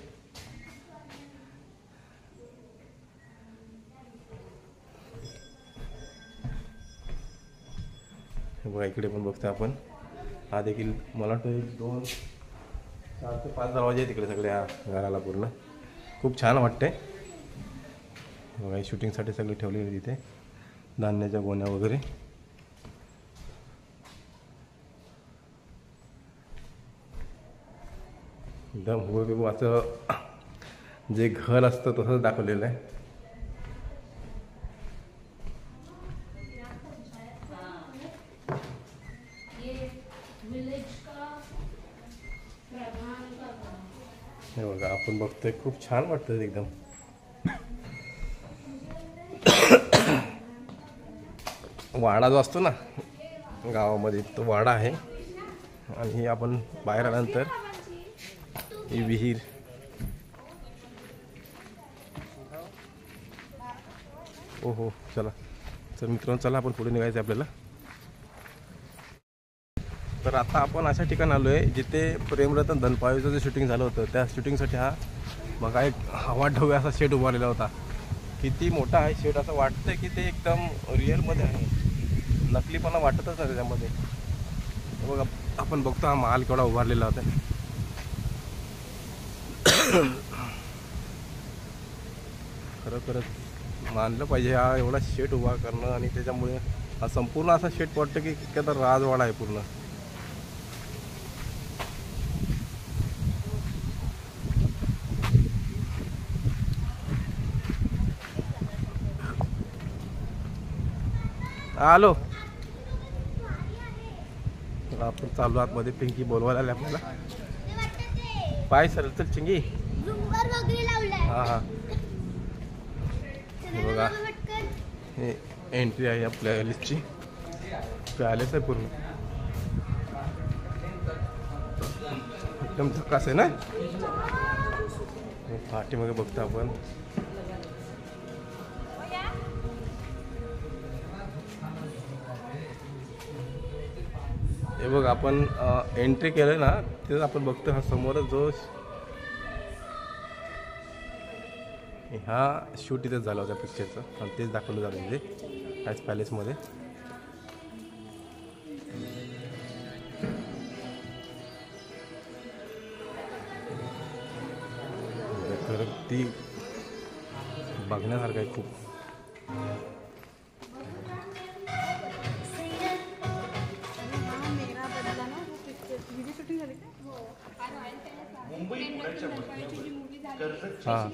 बघा इकडे पण बघतो आपण. हा देखील मला वाटतं 1 2 4 ते 5 दरवाजे आहेत तिकडे सगळे ह्या घराला पूर्ण. खूप छान वाटते. बघा शूटिंगसाठी सगळे ठेवलेले तिथे धान्याच्या गोण्या वगैरे. एकदम हुबेहूब असं जे घर असतं तसंच दाखवलेलं आहे. हे बघा आपण बघतोय खूप छान वाटतं एकदम. वाडा जो असतो ना गावामध्ये तो वाडा आहे. आणि ही आपण बाहेर आल्यानंतर ही विहीर. हो चला तर मित्रांनो चला आपण पुढे निघायचं आपल्याला. तर आता आपण अशा ठिकाणी आलो आहे जिथे प्रेमरतन धनपावीचं जे शूटिंग झालं होतं त्या शूटिंगसाठी हा बघा एक हवा ढव्या असा शेट उभारलेला होता. किती मोठा आहे शेट. असं वाटतं की ते एकदम रिअलमध्ये आहे. नकलीपणा वाटतच नाही त्याच्यामध्ये. बघा आपण बघतो हा महाल केवढा उभारलेला होता. खरंच मानलं पाहिजे हा एवढा शेट उभा करणं. आणि त्याच्यामुळे हा संपूर्ण असा शेट वाटतं की तर राजवाडा आहे पूर्ण. आलो आपण चालू आतमध्ये. पिंकी बोलवायला आले आपल्याला. पाय सर चल चिंगी. हां हां बघा हे एंट्री आहे आपल्या लिस्टची. पॅलेस आहे पूर्ण. एकदम झकास आहे ना. पाठीमागे बघतो आपण. हे बघ आपण एंट्री केलं ना तिथं आपण बघतो हा समोरच जो हा शूट इथेच झाला होता पिक्चरचं. आणि तेच दाखवलं झालं म्हणजे ह्याच पॅलेसमध्ये. तर ती बघण्यासारखं आहे खूप. हां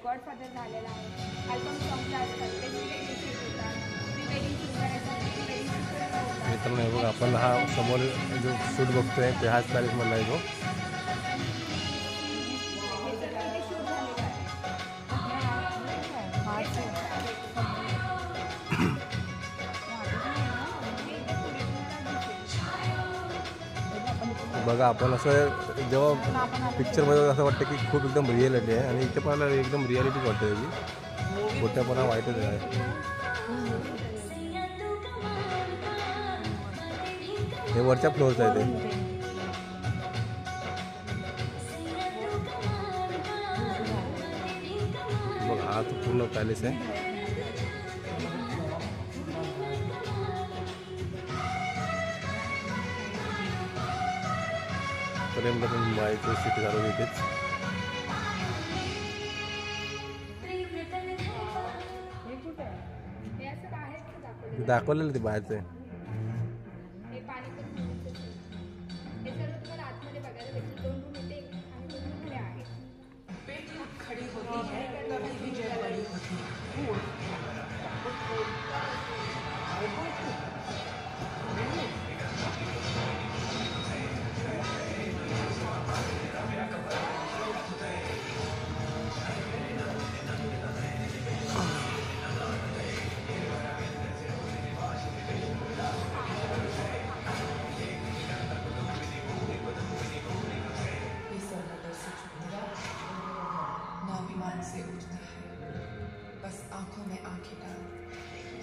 गॉडफादर झालेला आहे. अल्बम सॉंग असतात मित्रांनो हे बघा आपण हा समोर जो शूट बघतोय ते हाच पॅलेसमधला आहे तो. बघा आपण असं जेव्हा पिक्चरमध्ये असं वाटतं की खूप एकदम रिअलिटी आहे. आणि इथे पाहायला एकदम रिअलिटीच वाटते त्याची. खोट्यापणा वाईटच आहे. हे वरच्या फ्लोअरचं आहे ते. बघ हा तो पूर्ण पॅलेस आहे. प्रेमरतन माईचं शूट झालं इथेच. दाखवलेलं ते बाहेरचं आहे. स्वाभिमान से उठता है, बस आंखों में आंखें डाल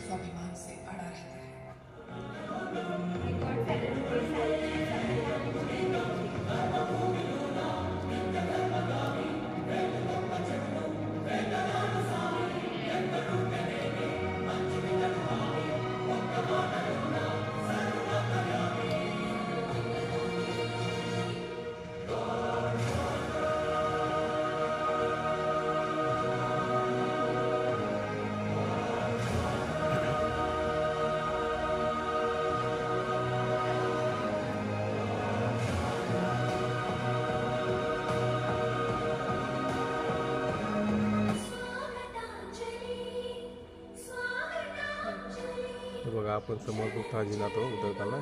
स्वाभिमान से अड़ा रहता है। बघा आपण समोर खूप हा जिना तो उतरताना.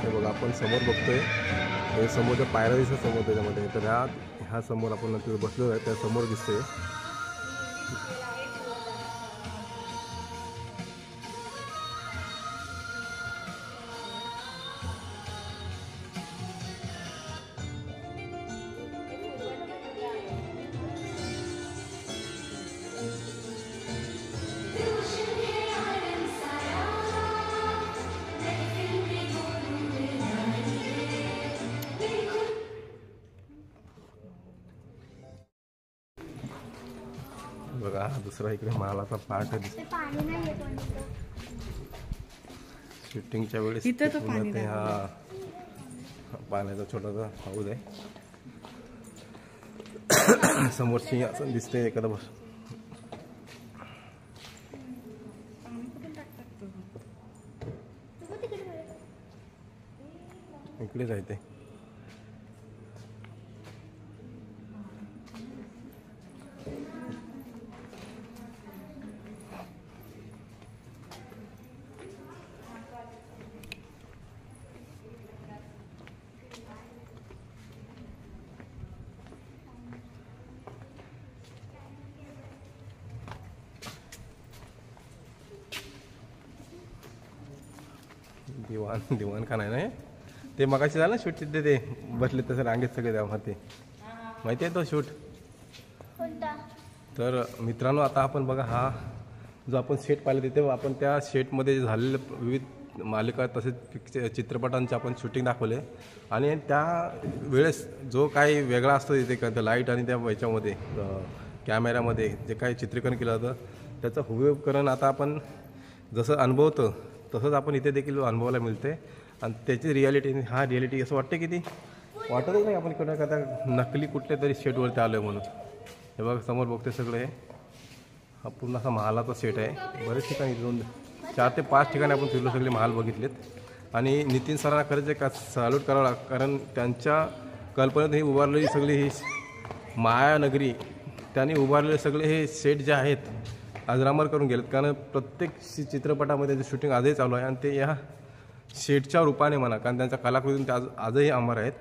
हे बघा आपण समोर बघतोय हे समोरच्या पायऱ्या दिसत समोर त्याच्यामध्ये. तर ह्या समोर आपण नंतर बसलो आहे त्या समोर दिसतोय. बघा हा दुसरा इकडे महालाचा पार्ट आहे. पाणी नाही येत वाटतं. शूटिंगच्या वेळेस इथं तर पूर्ण पाणी ते हा पाण्याचा छोटासा हाऊस आहे. समोर सिंहासन दिसते एखादा बस. इकडेच आहे ते. दिवाणखाना आहे ना ते मगाशी झालं शूट तिथे ते बसले तसं रांगेत सगळे त्यामध्ये माहिती आहे तो शूट. कोणता? तर मित्रांनो आता आपण बघा हा जो आपण सेट पाहिलं तिथे आपण त्या सेटमध्ये झालेले विविध मालिका तसेच चित्रपटांचे आपण शूटिंग दाखवले आणि त्या वेळेस जो काही वेगळा असतो तिथे का लाईट आणि त्या याच्यामध्ये कॅमेऱ्यामध्ये जे काही चित्रीकरण केलं जातं त्याचं हुबेहूब आता आपण जसं अनुभवतो तसंच आपण इथे देखील अनुभवायला मिळते. आणि त्याची रियालिटी हा रियालिटी असं वाटतं की ती वाटतच नाही आपण कुठं आता नकली कुठल्या तरी सेटवरती आलो आहे म्हणून. हे बघा समोर बघते सगळे हा पूर्ण असा महालाचा सेट आहे. बरेच ठिकाणी 4 ते 5 ठिकाणी आपण फिरलो सगळे महाल बघितलेत. आणि नितीन सरांना खरंच एक सॅल्यूट करावं लागतं कारण त्यांच्या कल्पनेत ही उभारलेली सगळी ही मायानगरी त्यांनी उभारलेले सगळे हे सेट जे आहेत अजरामर करून गेलेत. कारण प्रत्येक चित्रपटामध्ये जे शूटिंग आजही चालू आहे आणि ते या शेटच्या रूपाने म्हणा कारण त्यांच्या कलाकृतीतून ते आजही अमर आहेत.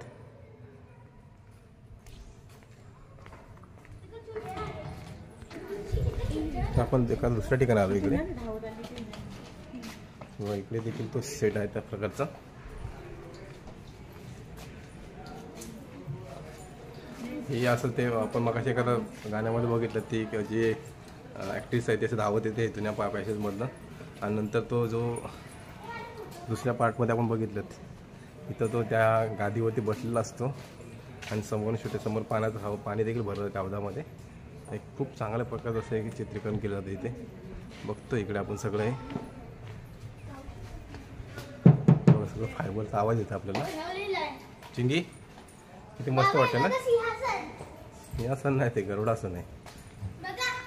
आपण एका दुसऱ्या ठिकाणी आलो इकडे. इकडे देखील तो सेट आहे त्या प्रकारचा. हे असेल ते आपण मगाशी एखादा गाण्यामध्ये बघितलं ती जे ॲक्ट्रेस आहे त्याचं धावत येते जुन्या पॅसेजमधनं आणि नंतर तो जो दुसऱ्या पार्टमध्ये आपण बघितलं इथं तो त्या गादीवरती बसलेला असतो आणि समोर समोर पाण्याचं पाणी देखील भरलं त्या हौदामध्ये. एक खूप चांगल्या प्रकारचं असं एक चित्रीकरण केलं जातं इथे. बघतो इकडे आपण सगळं हे फायबरचा आवाज येतो आपल्याला. बनवलेलं आहे. चिंगी किती मस्त वाटतं ना. बघा सिंहासन. सिंहासन नाही ते गरुडासन आहे.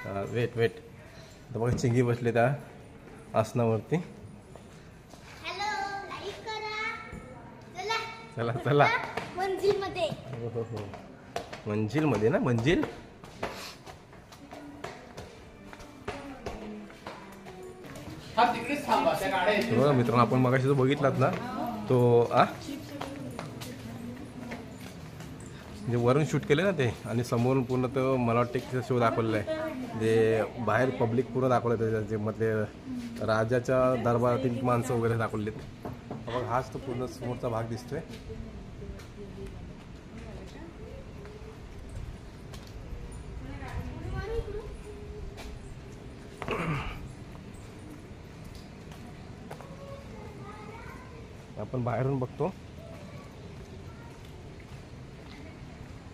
बघा वेट तर बघा चिंगी बसले त्या आसनावरती. हॅलो लाईक करा. चला चला मंजिलमध्ये. हो मंजिलमध्ये ना. मंजिल बघा मित्रांनो, आपण मगाशी जो बघितलात ना तो म्हणजे वरून शूट केले ना ते, आणि समोरून पूर्ण तो मला वाटतं शो दाखवलेला आहे. जे बाहेर पब्लिक पूर्ण दाखवलं त्याच्या मधले राजाच्या दरबारातील माणसं वगैरे दाखवलेत. बघा हाच तो पूर्ण समोरचा भाग दिसतोय. आपण बाहेरून बघतो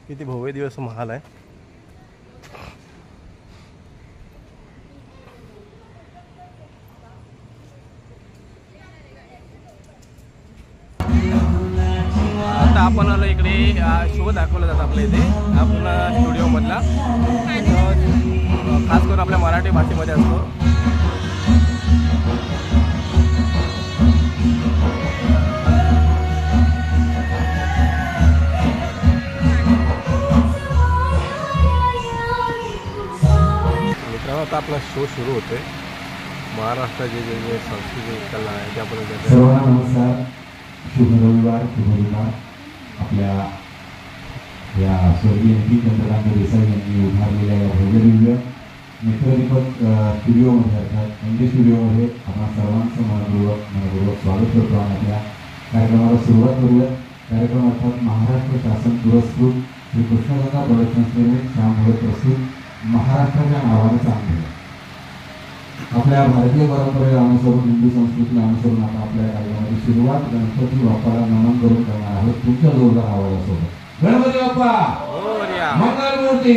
किती भव्य दिवस महाल आहे. आता आपण आलो इकडे शो दाखवला जातात आपल्या इथे आपण स्टुडिओ मधला. खास करून आपल्या मराठी भाषेमध्ये असतो. आता आपला शो सुरू होतोय. महाराष्ट्राचे जे सांस्कृतिक कला आहे ते आपण सर्वांना नमस्कार. शुभ रविवार, शुभ विवार. आपल्या या स्वर्गीय MP चंद्रकांत देसाई यांनी उभारलेल्या या भव्यदिव्य नेत्रदीपक स्टुडिओमध्ये अर्थात MD स्टुडिओमध्ये आपण सर्वांचं मनपूर्वक स्वागत करतो. आणि आपल्या कार्यक्रमाला सुरुवात करूया. कार्यक्रम अर्थात महाराष्ट्र शासन पुरस्कृत श्री कृष्णगंगा प्रोडक्शन्स निर्मित श्यामभोळे प्रस्तुत महाराष्ट्राच्या नावानं चांगलं. आपल्या भारतीय परंपरेला अनुसरून, हिंदू संस्कृतीला अनुसरून आता आपल्या कार्यक्रमाची सुरुवात गणपती बाप्पाला नमन करून करणार आहोत. तुमच्या जोरदार आवाजासोबत गणपती बाप्पा मंगलमूर्ती.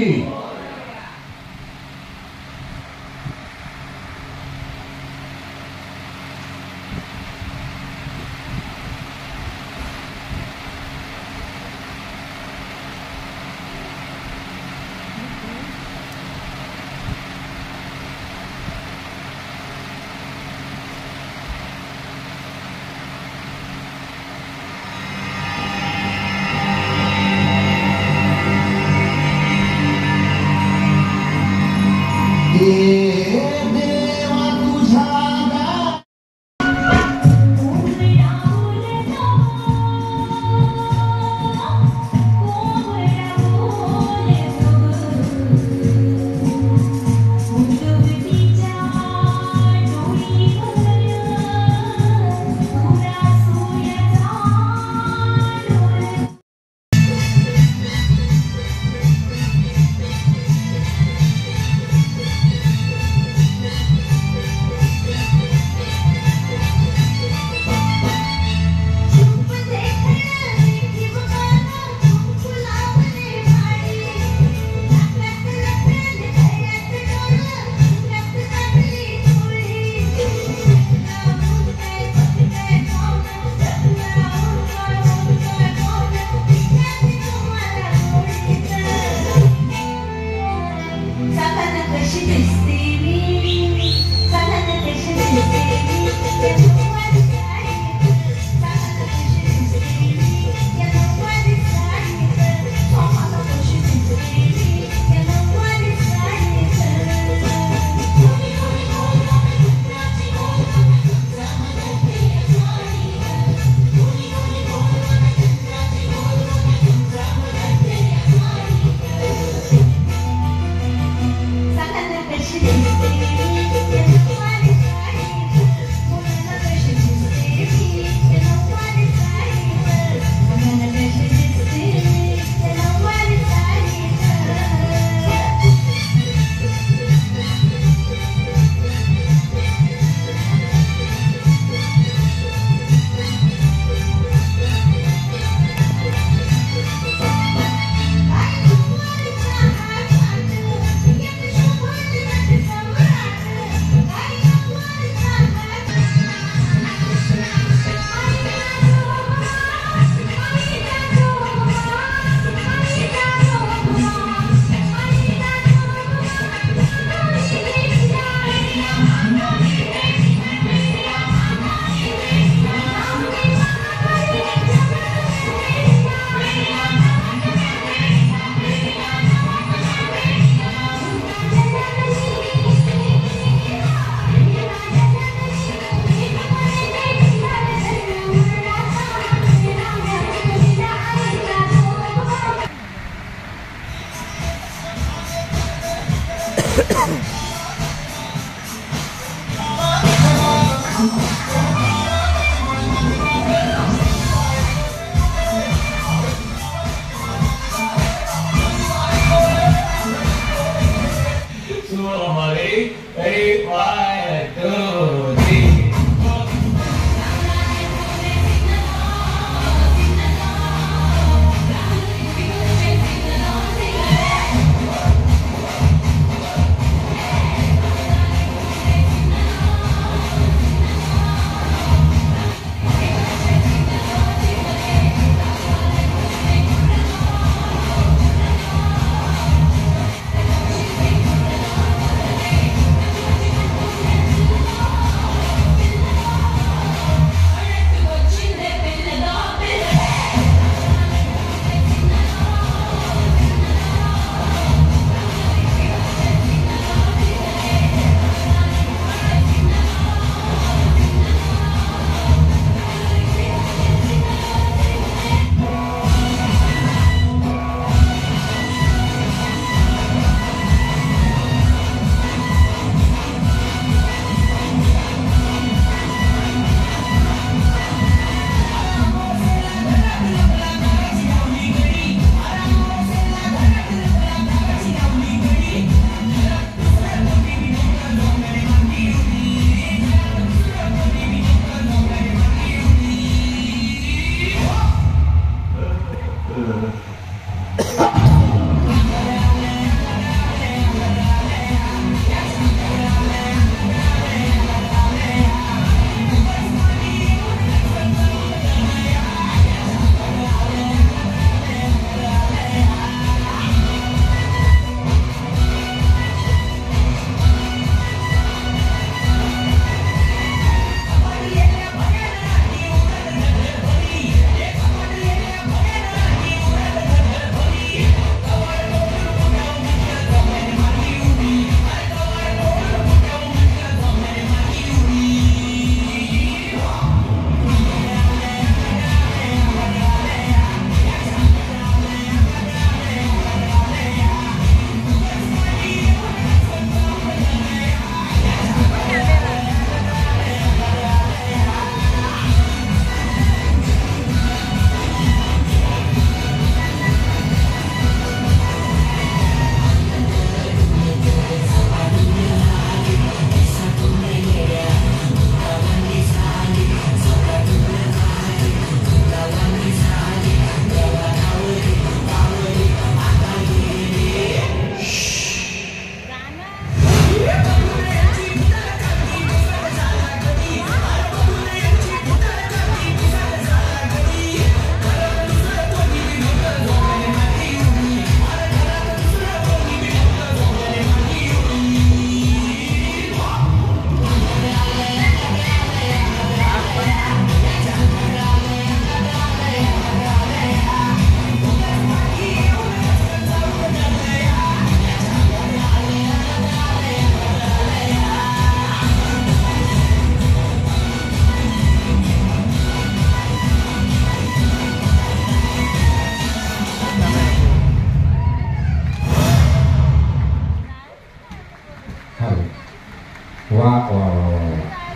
वा वा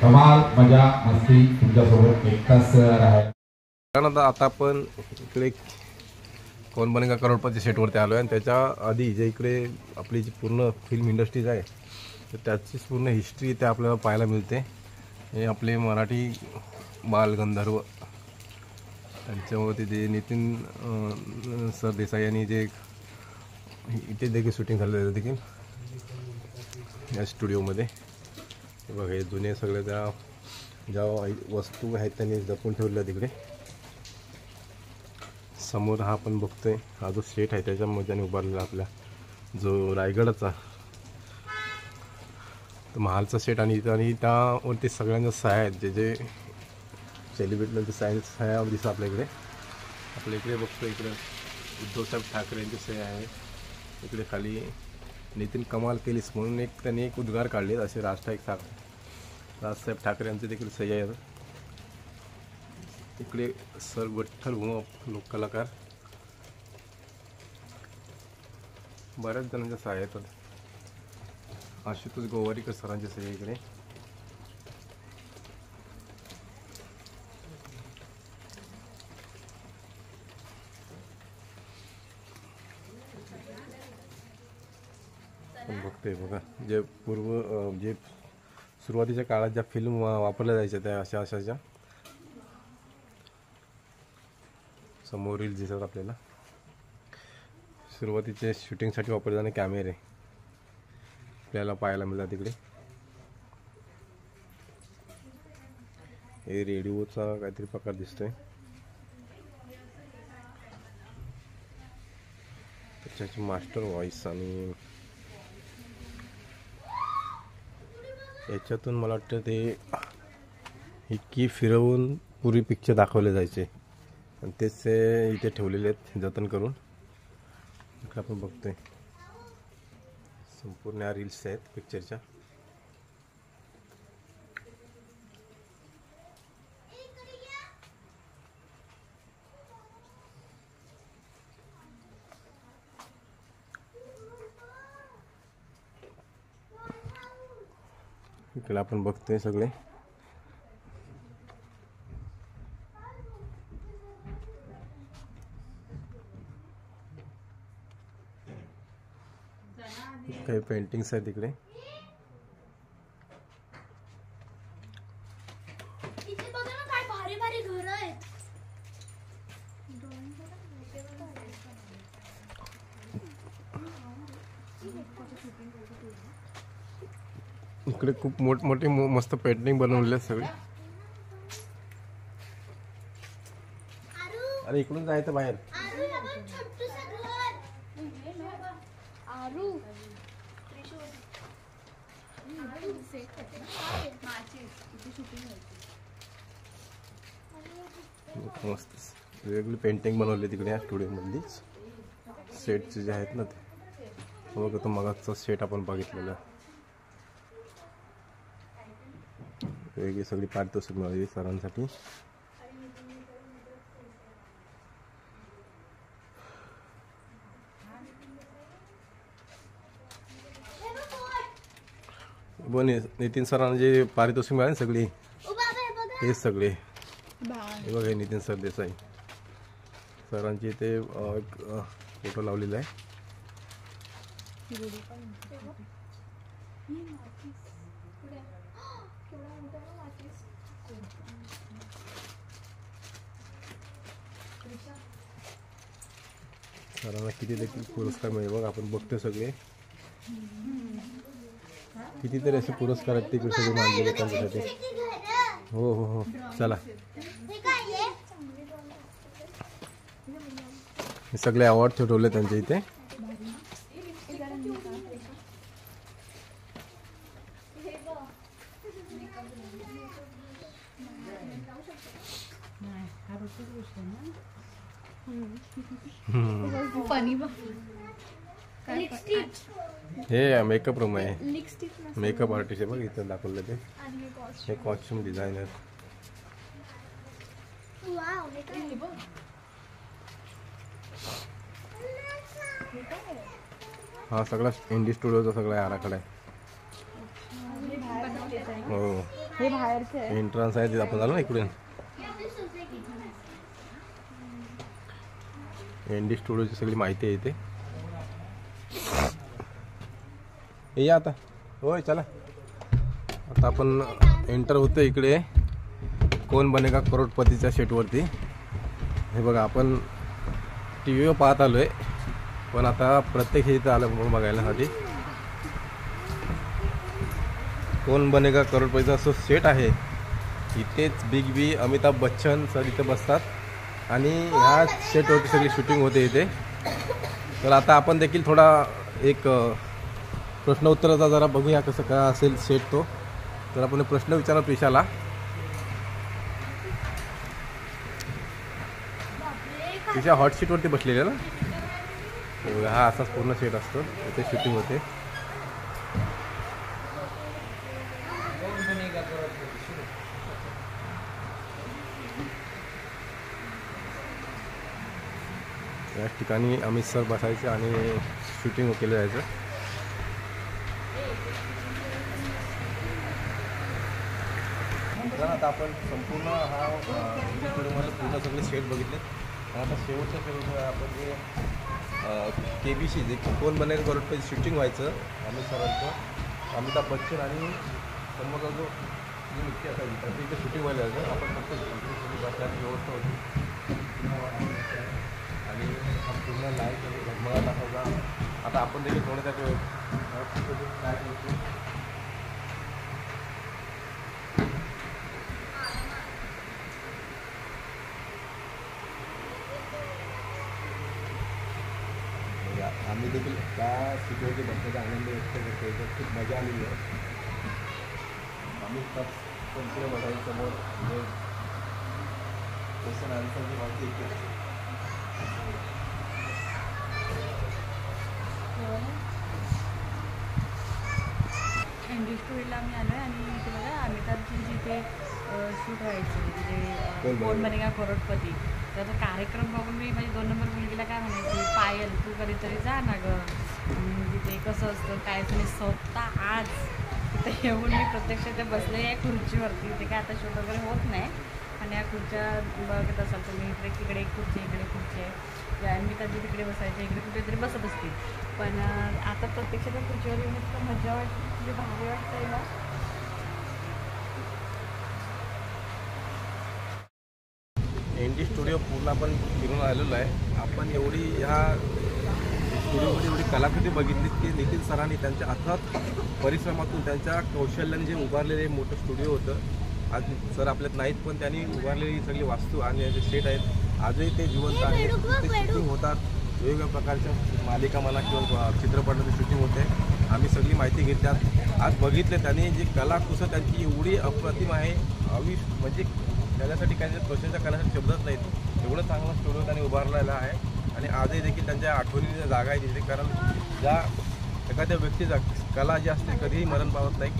कमाल मजा मस्ती तुमच्यासोबत एक तास राहील. त्यानंतर आता आपण इकडे कौन बनेगा करोडपती सेटवरती आलो आहे आणि त्याच्या आधी जे इकडे आपली जी पूर्ण फिल्म इंडस्ट्रीज आहे तर त्याचीच पूर्ण हिस्ट्री इथे आपल्याला पाहायला मिळते. हे आपले मराठी बालगंधर्व त्यांच्यावरती जे नितीन सर देसाई यांनी जे इथे देखील शूटिंग झालेलं देखील या स्टुडिओमध्ये. बघा हे जुने सगळे ज्या वस्तू आहेत त्यांनी जपून ठेवल्या तिकडे. समोर हा आपण बघतोय हा जो सेट आहे त्याच्यामध्ये उभारलेला आपला जो रायगडचा तर महालचा सेट आणि त्यावरती सगळ्यांच्या सह्या आहेत जे जे सेलिब्रिटीचे सह्या दिसतात आपल्या इकडे बघतो. इकडे उद्धवसाहेब ठाकरे यांची सह्या आहे. इकडे खाली नितीन कमाल केलीस म्हणून त्यांनी एक उद्गार काढले असे राजसाहेब ठाकरे यांचे देखील सह्या आहेत. इकडे सर विठ्ठल भूम लोककलाकार बऱ्याच जणांच्या सह्या आहेत. आशुतोष गोवारीकर सरांचे सगळे इकडे. आपण बघतोय बघा जे जे सुरुवातीच्या काळात ज्या फिल्म वापरल्या जायच्या त्या अशाच्या समोरील दिसतात आपल्याला. सुरुवातीचे शूटिंगसाठी वापरले जाणारे कॅमेरे आपल्याला पाहायला मिळतात तिकडे. हे रेडिओचा काहीतरी प्रकार दिसतोय. त्याच्याची मास्टर व्हॉइस आणि याच्यातून मला वाटतं ते ही की फिरवून पूर्वी पिक्चर दाखवले जायचे आणि तेच ते इथे ठेवलेले आहेत जतन करून. इकडे आपण बघतोय संपूर्ण या रील्स आहेत पिक्चरच्या. इकडे आपण बघतोय सगळे काही पेंटिंग्स आहेत तिकडे. इथे बघा ना काय भारी भारी घर आहेत. इकडे खूप मोठमोठे मस्त पेंटिंग बनवलेले आहेत सगळे. अरे इकडून जायचं बाहेर. मस्त वेगवेगळी पेंटिंग बनवली तिकडे या स्टुडिओ मधलीच. सेटचे जे आहेत ना ते बघा तो मगाचा सेट आपण बघितलेला. वेगळी सगळी पारितोषिक मिळाली सरांसाठी. पण नितीन सरांना जे पारितोषिक मिळाले सगळी हेच सगळे हे बघा. नितीन सर देसाई सरांची ते एक फोटो लावलेला आहे. सरांना किती देखील पुरस्कार मिळेल बघा. आपण बघतो सगळे कितीतरी असे पुरस्कार आहेत तिकडे सगळे मानलेले त्यांच्यासाठी. हो हो हो चला. हे सगळे अवॉर्ड ठेवले त्यांच्या इथे. हे मेकअप रूम आहे. मेकअप आर्टिस्ट आहे बघ इथं दाखवलं ते. हे कॉस्ट्युम डिझायनर. हा सगळा इंडी स्टुडिओचा सगळा आराखडा आहे. हो हे बाहेरचे एंट्रन्स आहे. आपण झालं ना इकडून इंडी स्टुडिओची सगळी माहिती आहे इथे. हे या आता. होय चला आता आपण एंटर होतो इकडे कोण बनेगा करोडपतीच्या सेटवरती. हे बघा आपण टी व्हीवर पाहत आलो आहे पण आता प्रत्येक इथं आलं बघायलासाठी. कोण बनेगा करोडपतीचा असं सेट आहे. इथेच बिग बी अमिताभ बच्चन सर इथे बसतात आणि ह्या सेटवरती सगळी शूटिंग होते इथे. तर आता आपण देखील थोडा एक प्रश्न उत्तराचा जरा बघूया कसं काय असेल सेट तो. तर आपण प्रश्न विचारा प्रिशाला. तिच्या हॉट सीटवरती बसलेले ना. हा असाच पूर्ण सेट असतो इथे शूटिंग होते. याच ठिकाणी अमित सर बसायचे आणि शूटिंग केलं जायचं. मित्रांनो आता आपण संपूर्ण हा व्हिडिओमध्ये पूर्ण सगळे सेट बघितले आणि आता शेवटच्या फेरीमध्ये आपण जे KBC जे कोण बनेल करोडपती शूटिंग व्हायचं अमित सरांचं अमिताभ बच्चन आणि समोरचा जो व्यक्ती असायची त्याचं इथे शूटिंग व्हायला जायचं. आपण फक्त बसण्याची व्यवस्था होती आणि पूर्ण लाईट झगमगाट असायचा. आता आपण देखील थोडं काय करतो आम्ही देखील त्या सिक्युरिटी बसण्याचा आनंद व्यक्त करतो. तर खूप मजा आलेली आहे. आम्ही त्यांच्या बघायसमोर म्हणजे क्वेश्चन आन्सरची माहिती येते. एनडी स्टोरीला आम्ही आलो आहे आणि इथे बघा अमिताभजी जिथे शूट व्हायचे म्हणजे कोण बनेगा करोडपती त्याचा कार्यक्रम बघून मी माझी 2 नंबर मुलगीला काय म्हणायची, पायल तू कधीतरी जा ना गं तिथे कसं असतं काय तुम्ही स्वतः आज तिथे येऊन मी प्रत्यक्ष ते बसले या खुर्चीवरती. ते काय आता शूट वगैरे होत नाही आणि या खुर्च्या बघत असाल तुम्ही तिकडे एक खुर्ची इकडे खुर्ची आहे. अमिताभजी तिकडे बसायचे इकडे कुठेतरी बसत असतील पण आता प्रत्यक्ष त्या खुर्चीवर येऊन इतकं मजा वाटते म्हणजे भारी वाटतंय ना. एनडी स्टुडिओ पूर्ण आपण फिरून आलेलो आहे. आपण एवढी ह्या स्टुडिओमध्ये एवढी कलाकृती बघितली की नितीन सरांनी त्यांच्या अथक परिश्रमातून त्यांच्या कौशल्याने जे उभारलेले मोठं स्टुडिओ होतं. आज सर आपल्यात नाहीत पण त्यांनी उभारलेली सगळी वास्तू आणि जे सेट आहेत आजही ते जिवंत आहेत. ते शूटिंग होतात वेगवेगळ्या प्रकारच्या मालिका म्हणा किंवा चित्रपटाची शूटिंग होते. आम्ही सगळी माहिती घेतल्यात आज बघितले त्यांनी जी कलाकुसर त्यांची एवढी अप्रतिम आहे म्हणजे त्याच्यासाठी काही प्रशंसा करण्यासाठी शब्दच नाहीत. एवढं चांगला स्टुडिओ त्यांनी उभारलेला आहे आणि आजही देखील त्यांच्या आठवणीची जागा आहे तिथे. कारण ज्या एखाद्या व्यक्तीचा कला जी असते कधीही मरण पावत नाही.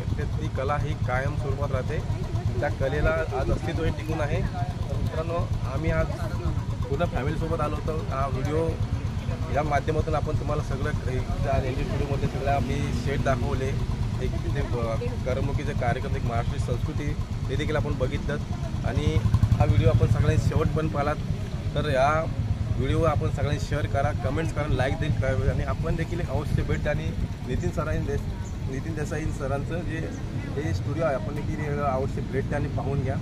ती कला ही कायम स्वरूपात राहते. त्या कलेला आज अस्तित्वही टिकून आहे. तर मित्रांनो आम्ही आज पूर्ण फॅमिलीसोबत आलो होतो. हा व्हिडिओ या माध्यमातून आपण तुम्हाला सगळं एनडी स्टुडिओमध्ये सगळं आम्ही सेट दाखवले. एक तिथे करमणुकीचे कार्यक्रम एक महाराष्ट्रीय संस्कृती ते देखील आपण बघितलं आणि हा व्हिडिओ आपण सगळ्यांनी शेवटपर्यंत पाहिलात. तर या व्हिडिओ आपण सगळ्यांनी शेअर करा, कमेंट्स करा, लाईक देखील करा आणि आपण देखील अवश्य भेट आणि नितीन देसाई सरांचं जे हे स्टुडिओ आहे आपण देखील अवश्य भेट आणि पाहून घ्या.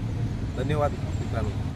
धन्यवाद मित्रांनो.